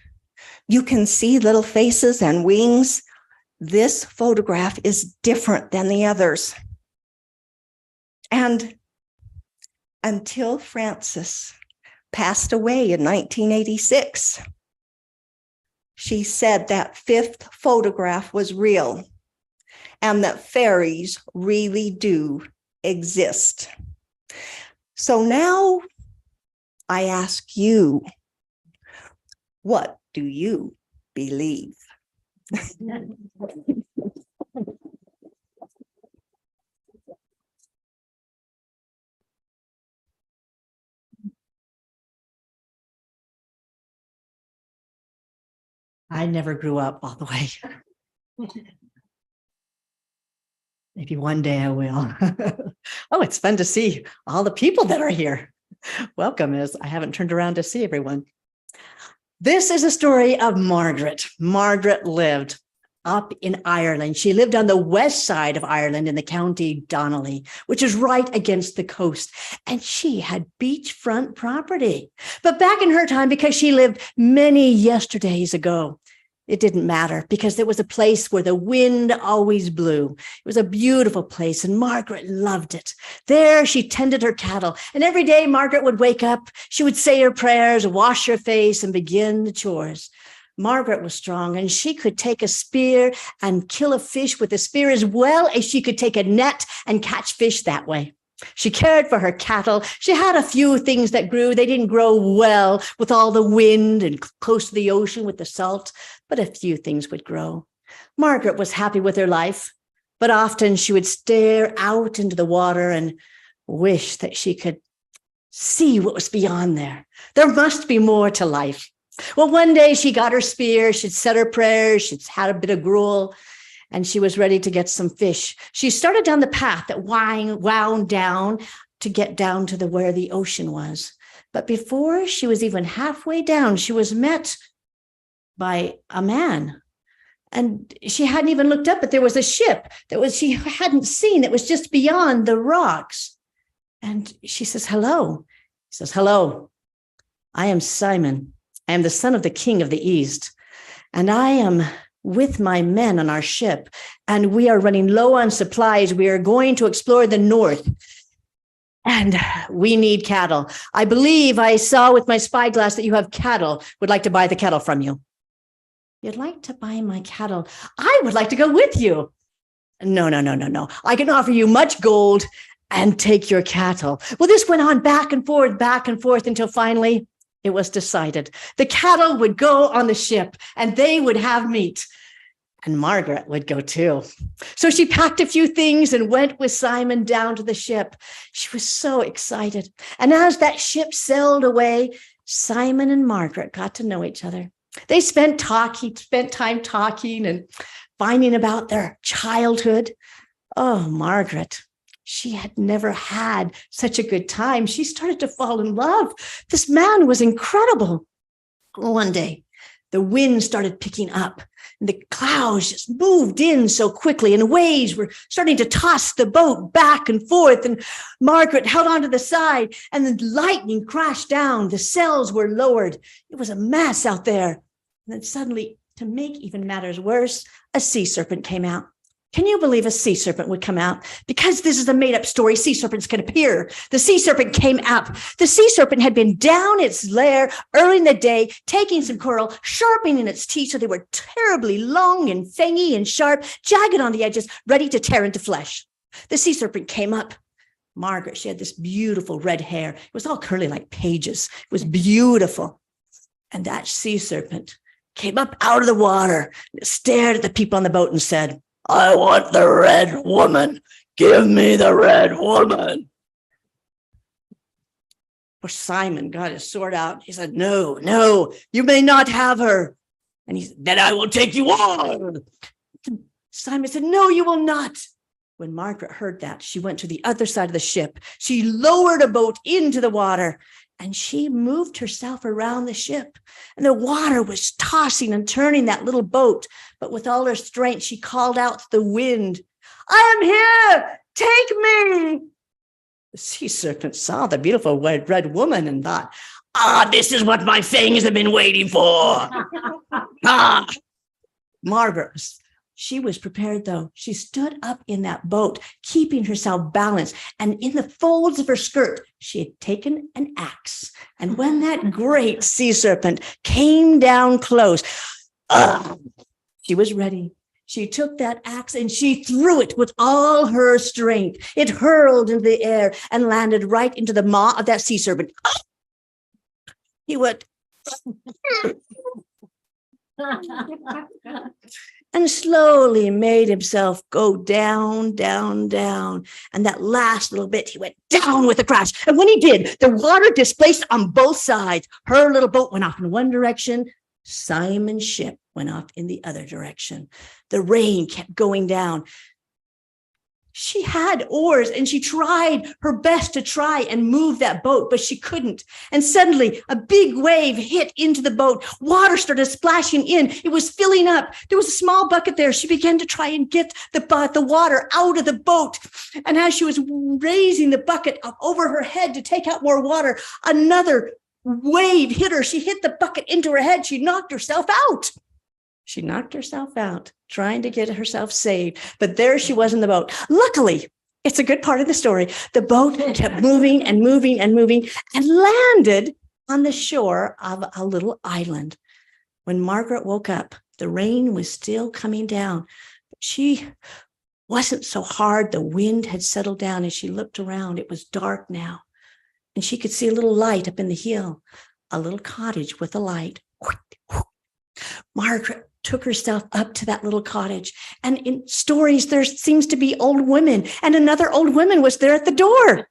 you can see little faces and wings. This photograph is different than the others. And until Frances passed away in 1986, she said that 5th photograph was real and that fairies really do exist. So now I ask you, what do you believe? I never grew up all the way. Maybe one day I will. Oh, it's fun to see all the people that are here. Welcome, as I haven't turned around to see everyone. This is a story of Margaret. Margaret lived up in Ireland. She lived on the west side of Ireland in the county Donnelly, which is right against the coast. And she had beachfront property. But back in her time, because she lived many yesterdays ago, it didn't matter because there was a place where the wind always blew. It was a beautiful place, and Margaret loved it. There she tended her cattle, and every day Margaret would wake up, she would say her prayers, wash her face, and begin the chores. Margaret was strong, and she could take a spear and kill a fish with a spear as well as she could take a net and catch fish that way. She cared for her cattle. She had a few things that grew. They didn't grow well with all the wind and close to the ocean with the salt, but a few things would grow. Margaret was happy with her life, but often she would stare out into the water and wish that she could see what was beyond there. There must be more to life. Well, one day she got her spear, she'd said her prayers, she'd had a bit of gruel, and she was ready to get some fish. She started down the path that wound down to get down to where the ocean was. But before she was even halfway down, she was met by a man. And she hadn't even looked up, but there was a ship she hadn't seen that was just beyond the rocks. And she says, hello. He says, hello, I am Simon. I am the son of the king of the East. And I am with my men on our ship, and we are running low on supplies. We are going to explore the north, and we need cattle. I believe I saw with my spyglass that you have cattle. Would like to buy the cattle from you. You'd like to buy my cattle? I would like to go with you. No. I can offer you much gold and take your cattle. Well, this went on back and forth until finally it was decided. The cattle would go on the ship and they would have meat. And Margaret would go too. So she packed a few things and went with Simon down to the ship. She was so excited. And as that ship sailed away, Simon and Margaret got to know each other. They spent time talking and finding about their childhood. Oh, Margaret, she had never had such a good time. She started to fall in love. This man was incredible. One day, the wind started picking up, and the clouds just moved in so quickly, and waves were starting to toss the boat back and forth, and Margaret held onto the side, and the lightning crashed down. The sails were lowered. It was a mess out there. And then suddenly, to make even matters worse, a sea serpent came out. Can you believe a sea serpent would come out? Because this is a made-up story, sea serpents can appear. The sea serpent came up. The sea serpent had been down its lair early in the day, taking some coral, sharpening its teeth so they were terribly long and fangy and sharp, jagged on the edges, ready to tear into flesh. The sea serpent came up. Margaret, she had this beautiful red hair. It was all curly like Paige's. It was beautiful. And that sea serpent came up out of the water, stared at the people on the boat and said, "I want the red woman. Give me the red woman." Well, Simon got his sword out. He said, no, you may not have her. And he said, "Then I will take you on." Simon said, "No, you will not." When Margaret heard that, she went to the other side of the ship. She lowered a boat into the water and she moved herself around the ship. And the water was tossing and turning that little boat. But with all her strength, she called out to the wind, "I am here, take me." The sea serpent saw the beautiful red woman and thought, "This is what my fangs have been waiting for." Margaret, she was prepared though. She stood up in that boat, keeping herself balanced. And in the folds of her skirt, she had taken an axe. And when that great sea serpent came down close, she was ready. She took that axe and she threw it with all her strength. It hurled into the air and landed right into the maw of that sea serpent. He went and slowly made himself go down, down, down. And that last little bit, he went down with a crash. And when he did, the water displaced on both sides. Her little boat went off in one direction. Simon's ship went off in the other direction. The rain kept going down. She had oars and she tried her best to try and move that boat, but she couldn't. And suddenly a big wave hit into the boat. Water started splashing in. It was filling up. There was a small bucket there. She began to try and get the water out of the boat. And as she was raising the bucket up over her head to take out more water, another wave hit her. She hit the bucket into her head. She knocked herself out. She knocked herself out, trying to get herself saved. But there she was in the boat. Luckily, it's a good part of the story. The boat kept moving and moving and moving and landed on the shore of a little island. When Margaret woke up, the rain was still coming down. But she wasn't so hard. The wind had settled down. As she looked around, it was dark now. And she could see a little light up in the hill, a little cottage with a light. Margaret took herself up to that little cottage. And in stories, there seems to be old women. And another old woman was there at the door.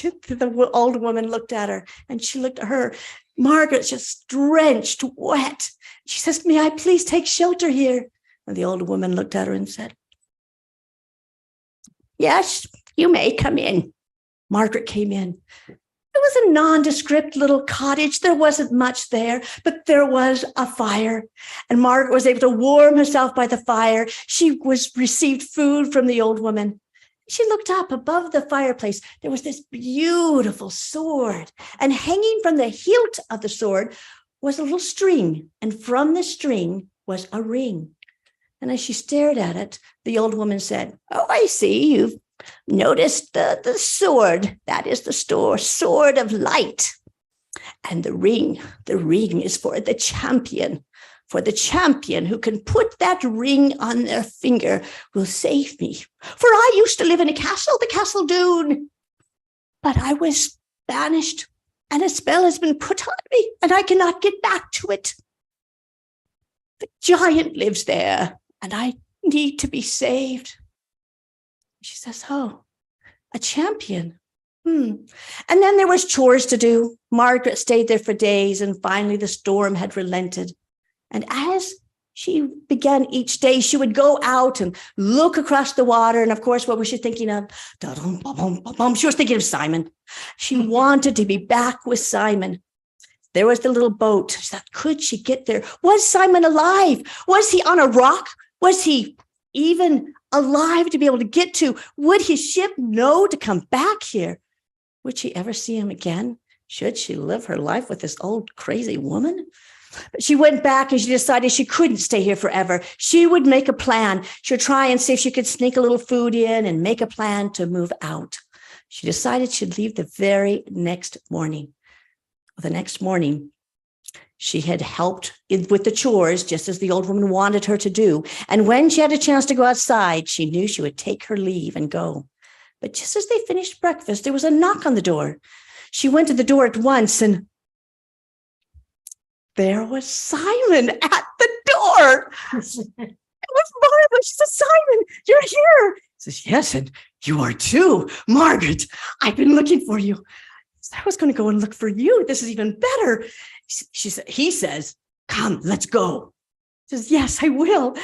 The old woman looked at her and she looked at her. Margaret's just drenched, wet. She says, "May I please take shelter here?" And the old woman looked at her and said, "Yes, you may come in." Margaret came in. It was a nondescript little cottage. There wasn't much there, but there was a fire. And Margaret was able to warm herself by the fire. She received food from the old woman. She looked up above the fireplace. There was this beautiful sword. And hanging from the hilt of the sword was a little string. And from the string was a ring. And as she stared at it, the old woman said, "Oh, I see you've noticed the sword. That is the sword of light. And the ring is for the champion. For the champion who can put that ring on their finger will save me. For I used to live in a castle, the Castle Doon. But I was banished, and a spell has been put on me, and I cannot get back to it. The giant lives there, and I need to be saved." She says, "Oh, a champion. And then there was chores to do. Margaret stayed there for days, and finally the storm had relented. And as she began each day, she would go out and look across the water. And of course, what was she thinking of? She was thinking of Simon. She wanted to be back with Simon. There was the little boat. She thought, could she get there? Was Simon alive? Was he on a rock? Was he even alive to be able to get to? Would his ship know to come back here? Would she ever see him again? Should she live her life with this old crazy woman? But she went back and she decided she couldn't stay here forever. She would make a plan. She would try and see if she could sneak a little food in and make a plan to move out. She decided she'd leave the very next morning. The next morning, she had helped with the chores, just as the old woman wanted her to do. And when she had a chance to go outside, she knew she would take her leave and go. But just as they finished breakfast, there was a knock on the door. She went to the door at once, and there was Simon at the door. It was Margaret. She said, Simon, you're here. He says, yes, and you are too. Margaret, I've been looking for you. I was going to go and look for you. This is even better. He says, come, let's go. She says, yes, I will.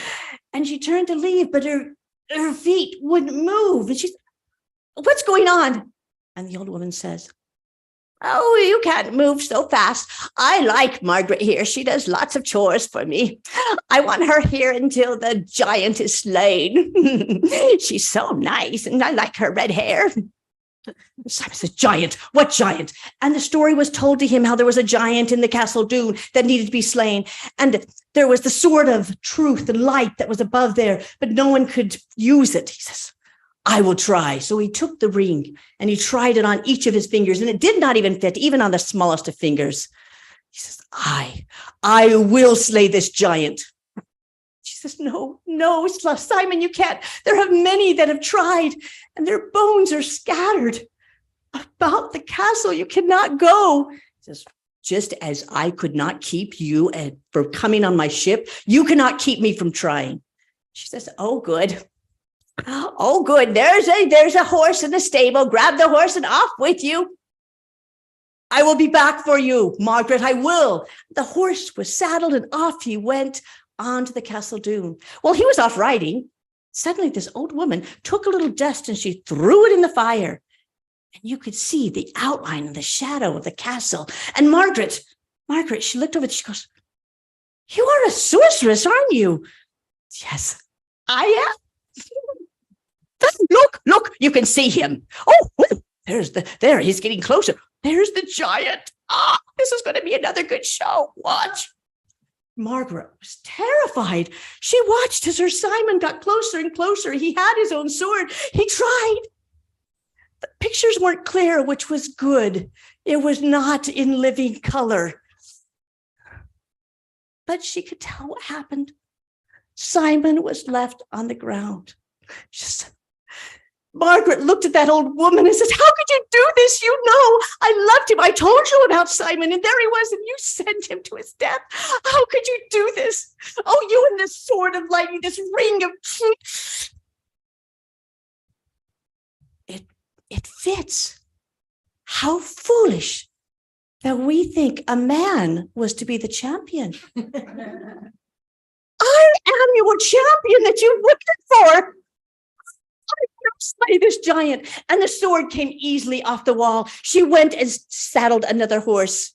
And she turned to leave, but her feet wouldn't move. And she said, what's going on? And the old woman says, oh, you can't move so fast. I like Margaret here. She does lots of chores for me. I want her here until the giant is slain. She's so nice, and I like her red hair. Simon says, giant? What giant? And the story was told to him how there was a giant in the castle Doon that needed to be slain. And there was the sword of truth and light that was above there, but no one could use it. He says, I will try. So he took the ring and he tried it on each of his fingers, and it did not even fit, even on the smallest of fingers. He says, I will slay this giant. She says, no, Simon, you can't. There are many that have tried, and their bones are scattered about the castle. You cannot go. He says, just as I could not keep you from coming on my ship, you cannot keep me from trying. She says, oh, good. Oh, good. There's a horse in the stable. Grab the horse and off with you. I will be back for you, Margaret. I will. The horse was saddled and off he went onto the castle Doon. Well, he was off riding. Suddenly, this old woman took a little dust and she threw it in the fire. And you could see the outline and the shadow of the castle. And Margaret, she looked over and she goes, you are a sorceress, aren't you? Yes, I am. Look, you can see him. Oh, there, he's getting closer. There's the giant. This is going to be another good show. Watch. Margaret was terrified. She watched as her Simon got closer and closer. He had his own sword. He tried. The pictures weren't clear, which was good. It was not in living color. But she could tell what happened. Simon was left on the ground. Margaret looked at that old woman and says, how could you do this? You know, I loved him. I told you about Simon, and there he was, and you sent him to his death. How could you do this? Oh, you and this sword of lightning, this ring of truth. It fits. How foolish that we think a man was to be the champion. I am your champion that you've looking for. Slay this giant. And the sword came easily off the wall. She went and saddled another horse.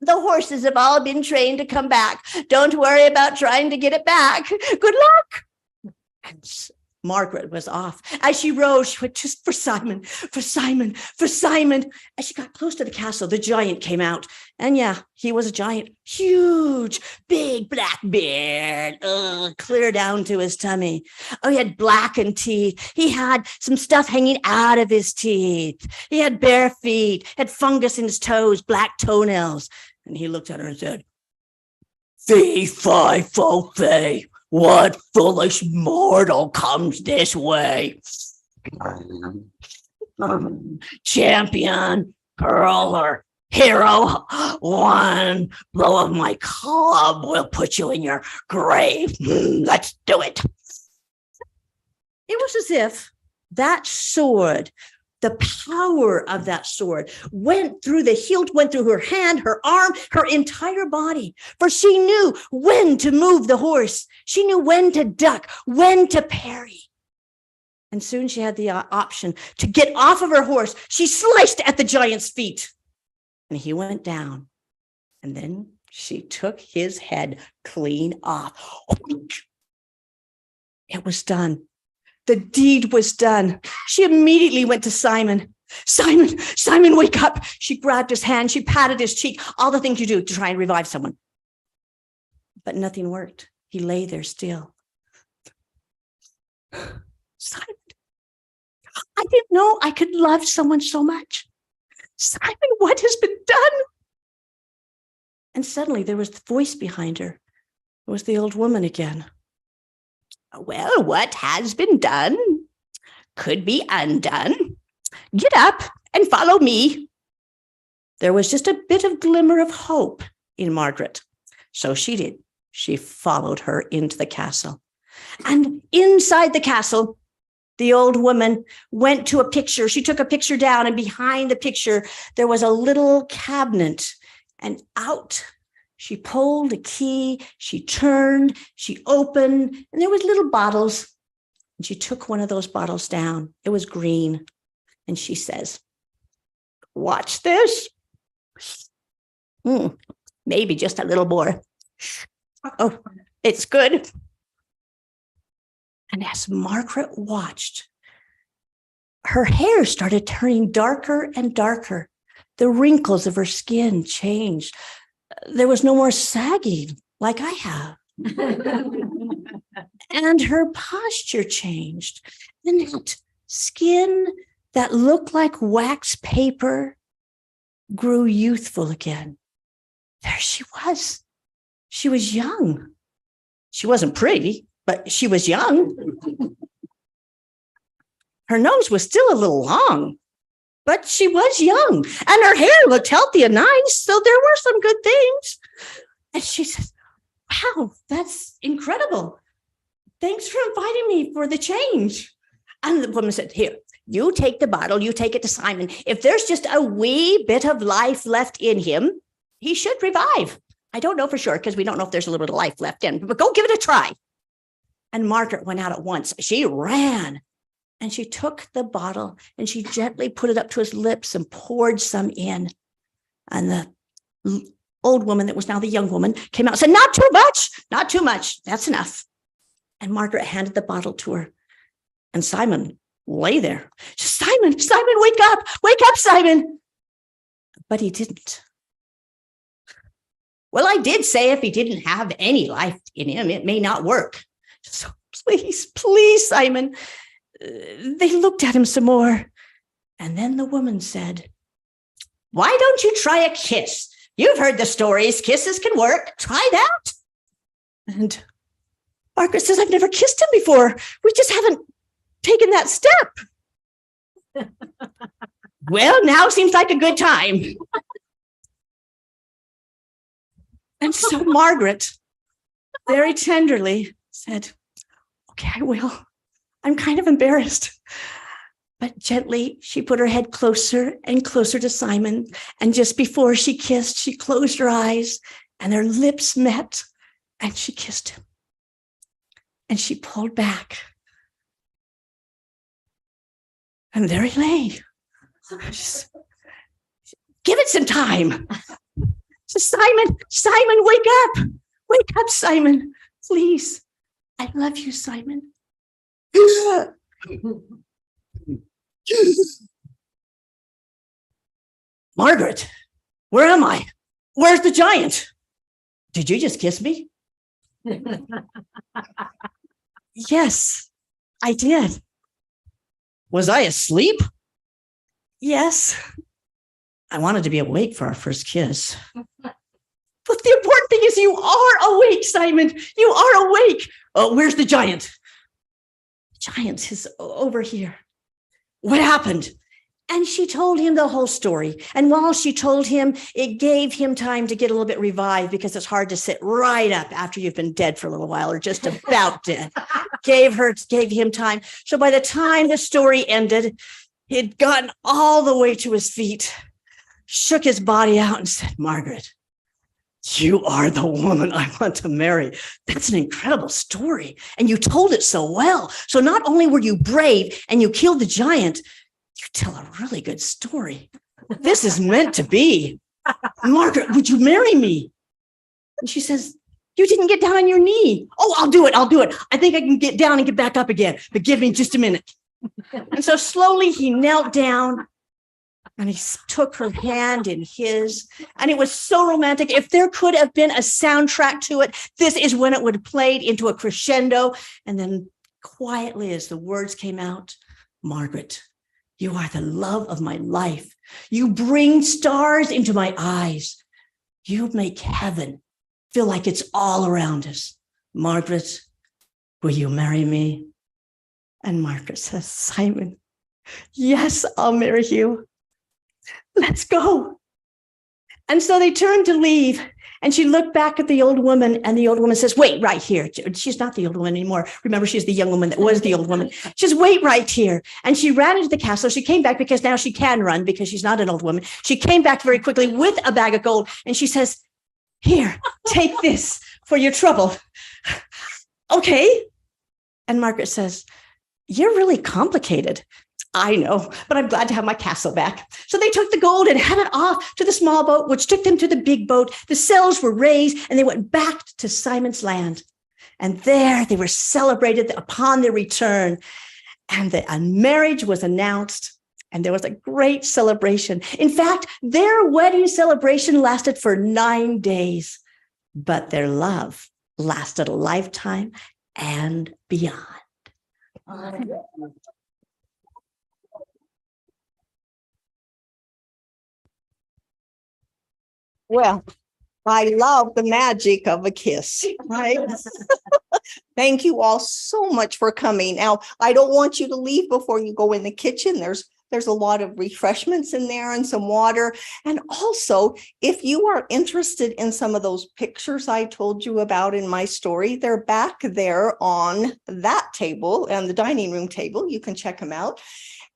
The horses have all been trained to come back. Don't worry about trying to get it back. Good luck. And Margaret was off. As she rose, she went just for Simon. As she got close to the castle, the giant came out. And yeah, he was a giant. Huge, big black beard, clear down to his tummy. Oh, he had blackened teeth. He had some stuff hanging out of his teeth. He had bare feet, had fungus in his toes, black toenails. And he looked at her and said, fee, fi, fo, fe. What foolish mortal comes this way? Champion, hurler, hero, one blow of my club will put you in your grave. Let's do it. It was as if that sword, the power of that sword went through the hilt, went through her hand, her arm, her entire body. For she knew when to move the horse. She knew when to duck, when to parry. And soon she had the option to get off of her horse. She sliced at the giant's feet. And he went down. And then she took his head clean off. It was done. The deed was done. She immediately went to Simon. Simon, wake up. She grabbed his hand. She patted his cheek. All the things you do to try and revive someone. but nothing worked. He lay there still. Simon, I didn't know I could love someone so much. Simon, what has been done? And suddenly there was the voice behind her. It was the old woman again. Well, what has been done could be undone. Get up and follow me. There was just a bit of glimmer of hope in Margaret. So she did. She followed her into the castle. And inside the castle, the old woman went to a picture. She took a picture down, and behind the picture, there was a little cabinet. And out she pulled a key, she turned, she opened, and there was little bottles. And she took one of those bottles down. It was green. And she says, watch this. Maybe just a little more. Oh, it's good. And as Margaret watched, her hair started turning darker and darker. The wrinkles of her skin changed. There was no more sagging like I have. And her posture changed. And that skin that looked like wax paper grew youthful again. There she was. She was young. She wasn't pretty, but she was young. Her nose was still a little long, but she was young, and her hair looked healthy and nice, so there were some good things. And she said, wow, that's incredible. Thanks for inviting me for the change. And the woman said, here, you take the bottle, you take it to Simon. If there's just a wee bit of life left in him, he should revive. I don't know for sure because we don't know if there's a little bit of life left in, but go give it a try. And Margaret went out at once. She ran and she took the bottle and she gently put it up to his lips and poured some in. And the old woman that was now the young woman came out and said, not too much, not too much. That's enough. And Margaret handed the bottle to her. And Simon lay there. Simon, wake up, Simon. But he didn't. Well, I did say if he didn't have any life in him, it may not work. So please, Simon. They looked at him some more. And then the woman said, why don't you try a kiss? You've heard the stories. Kisses can work. Try that. And Margaret says, I've never kissed him before. We just haven't taken that step. Well, now seems like a good time. And so Margaret very tenderly said, okay, I will. I'm kind of embarrassed. But gently, she put her head closer and closer to Simon. And just before she kissed, she closed her eyes and their lips met and she kissed him. And she pulled back. And there he lay. Just, give it some time. Simon, wake up, Simon, please. I love you, Simon. Margaret, where am I? Where's the giant? Did you just kiss me? Yes, I did. Was I asleep? Yes. I wanted to be awake for our first kiss. But the important thing is you are awake, Simon. You are awake. Where's the giant? The giant is over here. What happened? And she told him the whole story. And while she told him, it gave him time to get a little bit revived because it's hard to sit right up after you've been dead for a little while or just about dead. Gave him time. So by the time the story ended, he'd gotten all the way to his feet, shook his body out and said, Margaret, you are the woman I want to marry. That's an incredible story. And you told it so well. So not only were you brave and you killed the giant, you tell a really good story. This is meant to be. Margaret, would you marry me? And she says, you didn't get down on your knee. Oh, I'll do it. I think I can get down and get back up again, but give me just a minute. And so slowly he knelt down And he took her hand in his, and it was so romantic. If there could have been a soundtrack to it, this is when it would have played into a crescendo. And then quietly, as the words came out, Margaret, you are the love of my life. You bring stars into my eyes. You make heaven feel like it's all around us. Margaret, will you marry me? And Margaret says, Simon, yes, I'll marry you. Let's go. And so they turned to leave. And she looked back at the old woman, and the old woman says, wait right here. She's not the old woman anymore. Remember, she's the young woman that was the old woman. She says, wait right here. And she ran into the castle. She came back because now she can run because she's not an old woman. She came back very quickly with a bag of gold. And she says, here, take this for your trouble. Okay. And Margaret says, you're really complicated. I know, but I'm glad to have my castle back. So they took the gold and headed off to the small boat, which took them to the big boat. The sails were raised and they went back to Simon's land. And there they were celebrated upon their return. And a marriage was announced. And there was a great celebration. In fact, their wedding celebration lasted for 9 days, but their love lasted a lifetime and beyond. Well, I love the magic of a kiss, right? Thank you all so much for coming. Now, I don't want you to leave before you go in the kitchen. There's a lot of refreshments in there and some water. And also, if you are interested in some of those pictures I told you about in my story, they're back there on that table and the dining room table. You can check them out.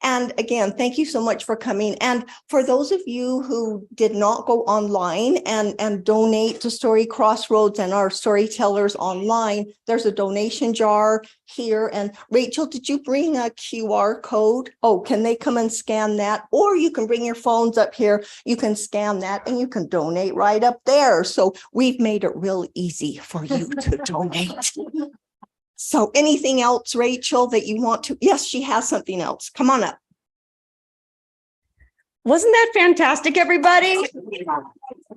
And again, thank you so much for coming. And for those of you who did not go online and donate to Story Crossroads and our storytellers online, there's a donation jar here. And Rachel, did you bring a QR code? Oh, can they come and scan that? Or you can bring your phones up here. You can scan that and you can donate right up there. So we've made it real easy for you to donate. So anything else, Rachel, that you want to? Yes, she has something else. Come on up. Wasn't that fantastic, everybody?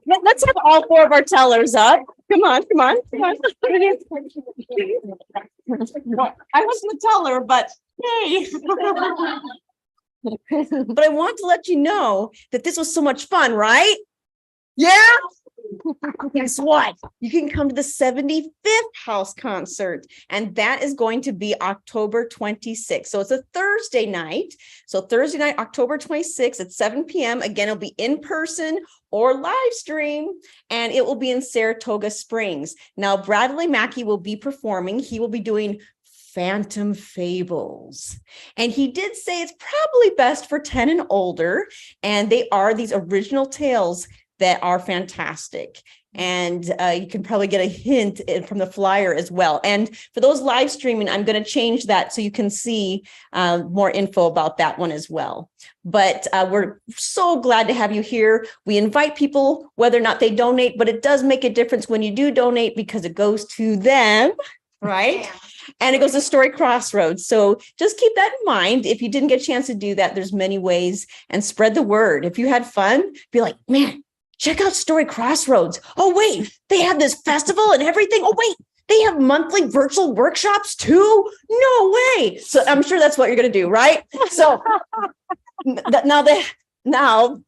Let's have all 4 of our tellers up. Come on, come on, come on. I wasn't the teller, but yay. But I want to let you know that this was so much fun, right? Yeah. Guess what? You can come to the 75th house concert, and that is going to be October 26th. So it's a Thursday night. So Thursday night, October 26th at 7 p.m. Again, it'll be in person or live stream, and it will be in Saratoga Springs. Now, Bradley Mackey will be performing. He will be doing Phantom Fables. And he did say it's probably best for 10 and older, and they are these original tales that are fantastic. And you can probably get a hint from the flyer as well. And for those live streaming, I'm going to change that so you can see more info about that one as well. But we're so glad to have you here. We invite people, whether or not they donate, but it does make a difference when you do donate because it goes to them, right? And it goes to Story Crossroads. So just keep that in mind. If you didn't get a chance to do that, there's many ways, and spread the word. If you had fun, be like, man, check out Story Crossroads. Oh, wait, they have this festival and everything. Oh, wait, they have monthly virtual workshops too? No way. So I'm sure that's what you're going to do, right? So now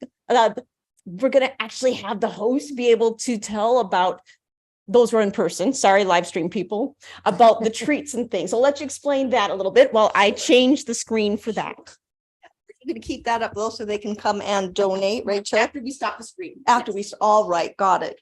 we're going to actually have the host be able to tell about those who are in person, sorry, live stream people, about the treats and things. I'll let you explain that a little bit while I change the screen for that. You're going to keep that up though, so they can come and donate, Rachel. After we stop the screen. All right. Got it.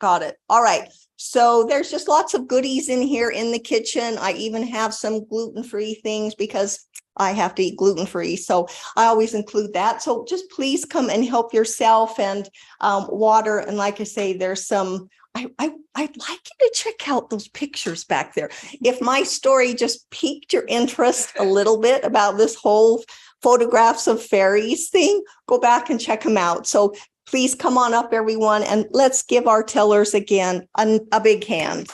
All right. So there's just lots of goodies in here in the kitchen. I even have some gluten-free things because I have to eat gluten-free. So I always include that. So just please come and help yourself, and water. And like I say, there's some, I'd like you to check out those pictures back there. If my story just piqued your interest a little bit about this whole photographs of fairies thing, go back and check them out. So please come on up, everyone, and let's give our tellers again a big hand.